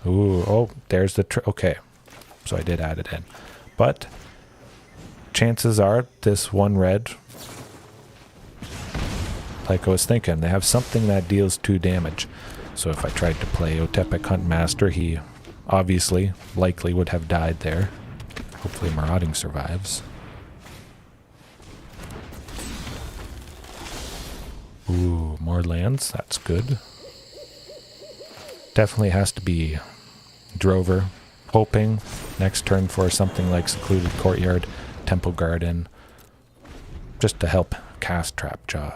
Ooh, oh, there's the... okay, so I did add it in. But chances are this 1 red, like I was thinking, they have something that deals 2 damage. So if I tried to play Otepic Huntmaster, he obviously, likely would have died there. Hopefully Marauding survives. Ooh, more lands. That's good. Definitely has to be Drover. Hoping next turn for something like Secluded Courtyard, Temple Garden, just to help cast Trapjaw.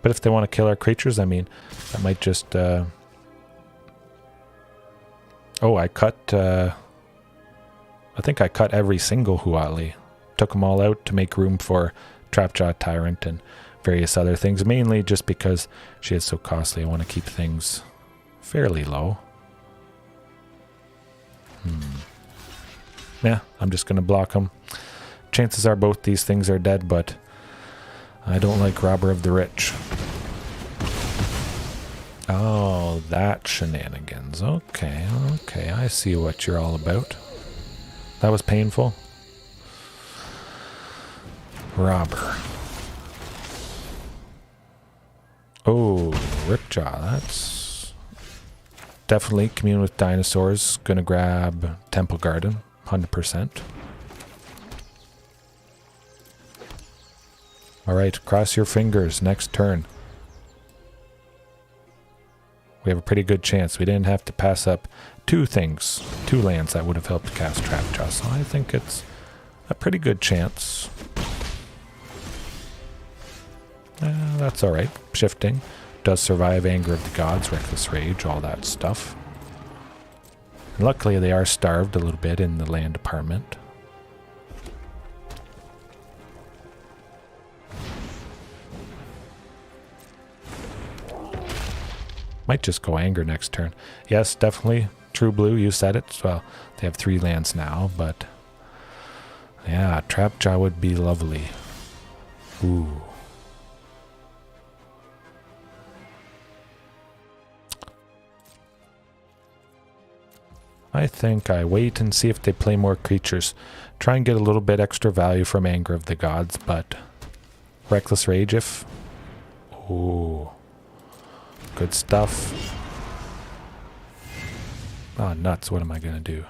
But if they want to kill our creatures, I mean, that might just... oh, I cut... I think I cut every single Huatli. Took them all out to make room for Trapjaw Tyrant and various other things. Mainly just because she is so costly. I want to keep things fairly low. Yeah, I'm just going to block them. Chances are both these things are dead, but I don't like Robber of the Rich. Oh, Oh, that shenanigans. Okay, okay, I see what you're all about. That was painful. Robber. Oh, Ripjaw, that's definitely Commune with Dinosaurs. Gonna grab Temple Garden, 100%. Alright, cross your fingers, next turn. We have a pretty good chance. We didn't have to pass up two lands that would have helped cast Trapjaw, so I think it's a pretty good chance. That's alright. Shifting. Does survive Anger of the Gods, Reckless Rage, all that stuff. And luckily they are starved a little bit in the land department. Might just go Anger next turn. Yes, definitely. True Blue, you said it. Well, they have 3 lands now, but yeah, Trapjaw would be lovely. Ooh. I think I wait and see if they play more creatures. Try and get a little bit extra value from Anger of the Gods, but Reckless Rage if... Ooh. Good stuff. Oh, nuts. What am I going to do?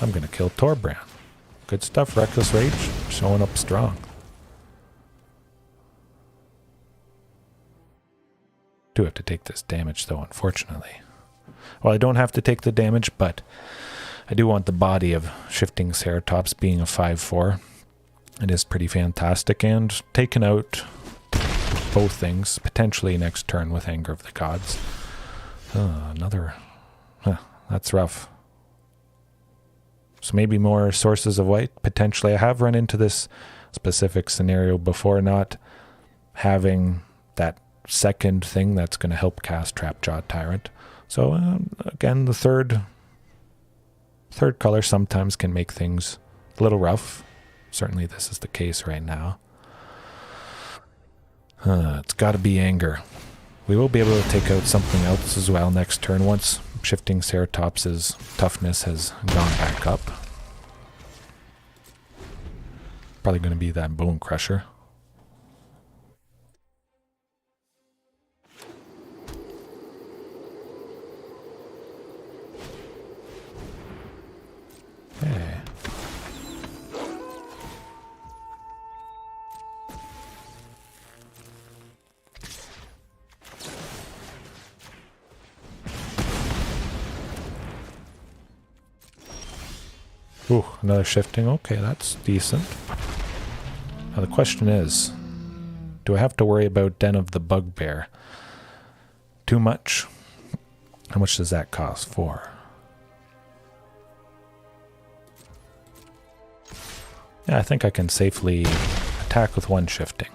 I'm going to kill Torbrand. Good stuff, Reckless Rage. Showing up strong. Do have to take this damage, though, unfortunately. Well, I don't have to take the damage, but I do want the body of Shifting Ceratops being a 5/4. It is pretty fantastic, and taking out both things, potentially next turn with Anger of the Gods. Another... that's rough. So maybe more sources of white, potentially. I have run into this specific scenario before, not having that second thing that's going to help cast Trapjaw Tyrant. So again, the third color sometimes can make things a little rough. Certainly this is the case right now. It's got to be Anger. We will be able to take out something else as well next turn once Shifting Ceratops' toughness has gone back up. Probably going to be that Bone Crusher. Okay. Ooh, another shifting. Okay, that's decent. Now the question is, do I have to worry about Den of the Bugbear? Too much? How much does that cost? 4. Yeah, I think I can safely attack with 1 shifting.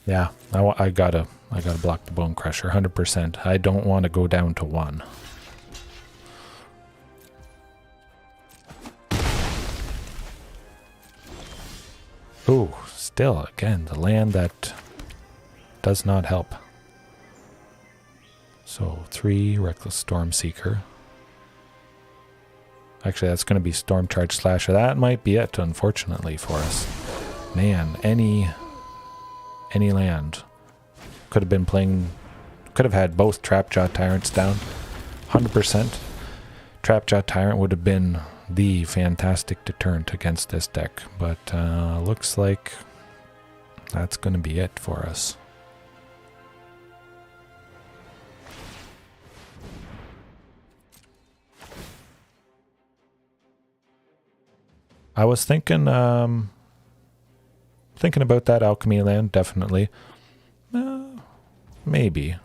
Yeah, I gotta block the Bone Crusher, 100%. I don't want to go down to 1. Ooh, still, again, the land that does not help. So, 3 Reckless Stormseeker. Actually, that's going to be Storm Charge Slasher. That might be it, unfortunately, for us. Man, any land could have been playing, could have had both Trapjaw Tyrants down. 100%. Trapjaw Tyrant would have been the fantastic deterrent against this deck, but looks like that's going to be it for us. I was thinking about that alchemy land, definitely. Maybe.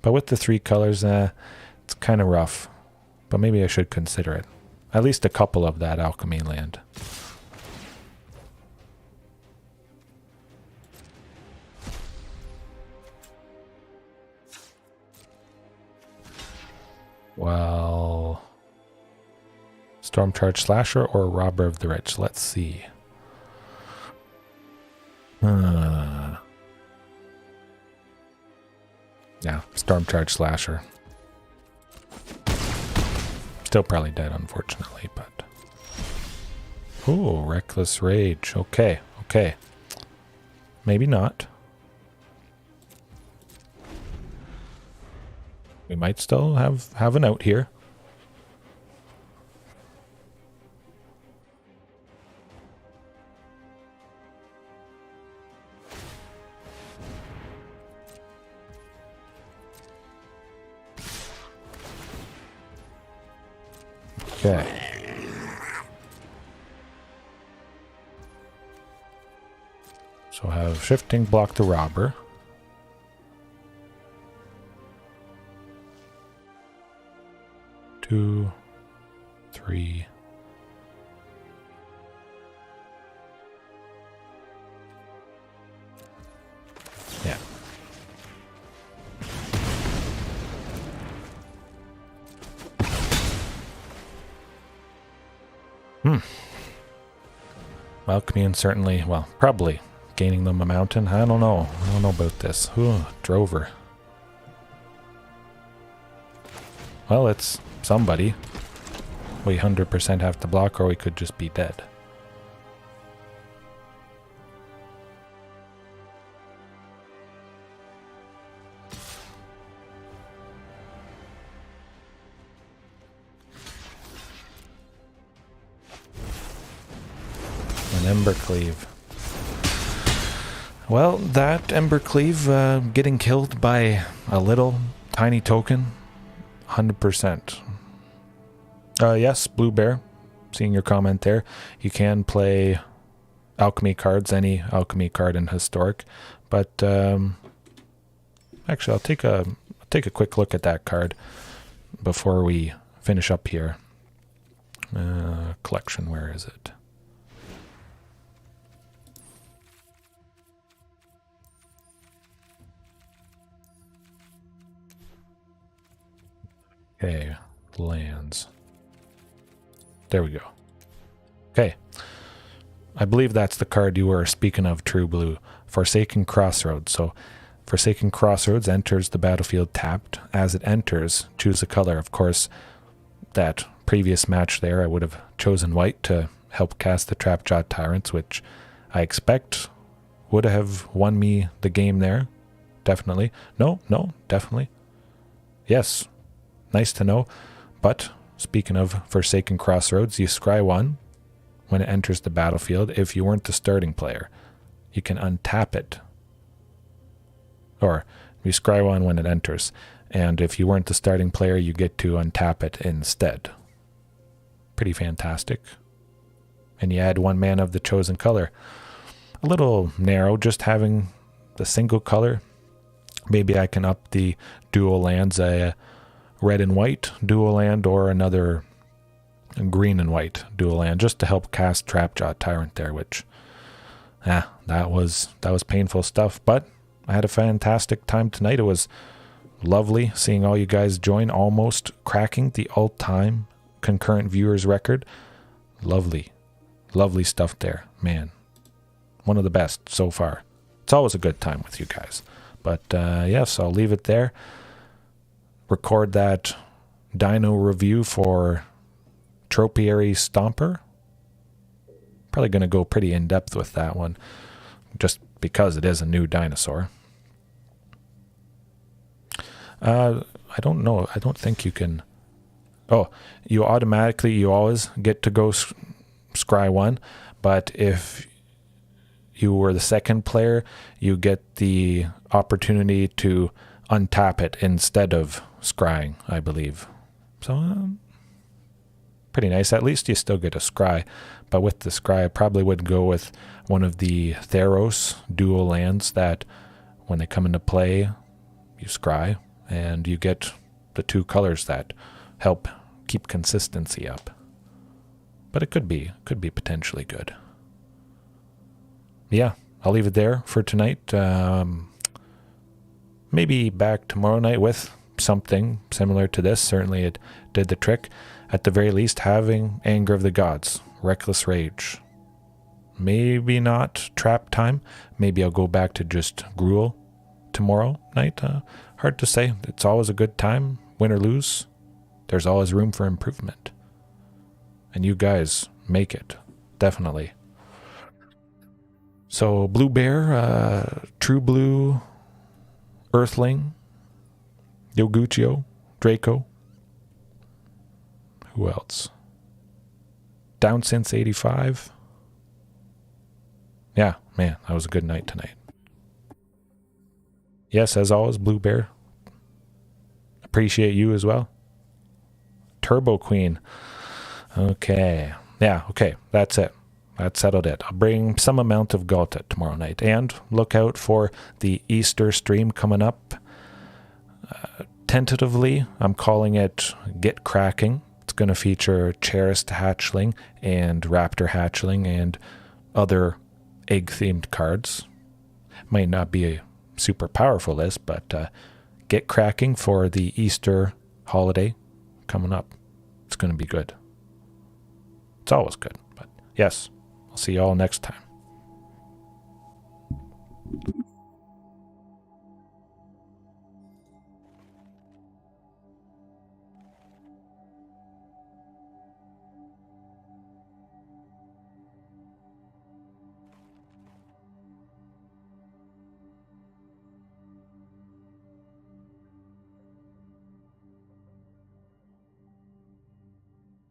But with the 3 colors, it's kind of rough. But maybe I should consider it. At least a couple of that alchemy land. Well, Stormcharge Slasher or Robber of the Rich? Let's see. Yeah, Stormcharge Slasher. Still probably dead, unfortunately, but... Ooh, Reckless Rage. Okay, okay. Maybe not. We might still have an out here. Okay. So have Shifting block the Robber. Two, three. Yeah. Well, Commune certainly, well, probably gaining them a mountain. I don't know. I don't know about this. Ooh, Drover. Well, it's somebody. We 100% have to block, or we could just be dead. An Embercleave. Well, that Embercleave getting killed by a little tiny token, 100%. Yes, Blue Bear, seeing your comment there. You can play alchemy cards, any alchemy card in Historic, but actually I'll take a quick look at that card before we finish up here. Collection, where is it? Okay, lands. There we go. Okay. I believe that's the card you were speaking of, True Blue. Forsaken Crossroads. So, Forsaken Crossroads enters the battlefield tapped. As it enters, choose a color. Of course, that previous match there, I would have chosen white to help cast the Trapjaw Tyrants, which I expect would have won me the game there. Definitely. No, definitely. Yes. Nice to know. But speaking of Forsaken Crossroads, you scry one when it enters the battlefield. If you weren't the starting player, you can untap it. Or you scry one when it enters. And if you weren't the starting player, you get to untap it instead. Pretty fantastic. And you add one mana of the chosen color. A little narrow, just having the single color. Maybe I can up the dual lands, red and white dual land, or another green and white dual land, just to help cast Trapjaw Tyrant there, which that was painful stuff, but I had a fantastic time tonight. It was lovely seeing all you guys join, almost cracking the all-time concurrent viewers record. Lovely stuff there, man. One of the best so far. It's always a good time with you guys. But yes, I'll leave it there. Record that Dino review for Tropiary Stomper. Probably going to go pretty in-depth with that one, just because it is a new dinosaur. I don't know. I don't think you can... Oh, you always get to go scry one, but if you were the second player, you get the opportunity to untap it instead of scrying, I believe. So, pretty nice. At least you still get a scry. But with the scry, I probably would go with one of the Theros dual lands that, when they come into play, you scry, and you get the two colors that help keep consistency up. But it could be potentially good. Yeah, I'll leave it there for tonight. Maybe back tomorrow night with something similar to this. Certainly it did the trick. At the very least, having Anger of the Gods, Reckless Rage. Maybe not trap time. Maybe I'll go back to just Gruel tomorrow night. Hard to say. It's always a good time, win or lose. There's always room for improvement. And you guys make it, definitely. So Blue Bear, True Blue, Earthling, Yoguchio, Draco. Who else? Down since 85. Yeah, man, that was a good night tonight. Yes, as always, Blue Bear. Appreciate you as well. Turbo Queen. Okay. Yeah, okay. That's it. That settled it. I'll bring some amount of Galta tomorrow night. And look out for the Easter stream coming up. Tentatively, I'm calling it Get Cracking. It's going to feature Cherished Hatchling and Raptor Hatchling and other egg-themed cards. Might not be a super powerful list, but Get Cracking for the Easter holiday coming up. It's going to be good. It's always good. But yes, I'll see you all next time.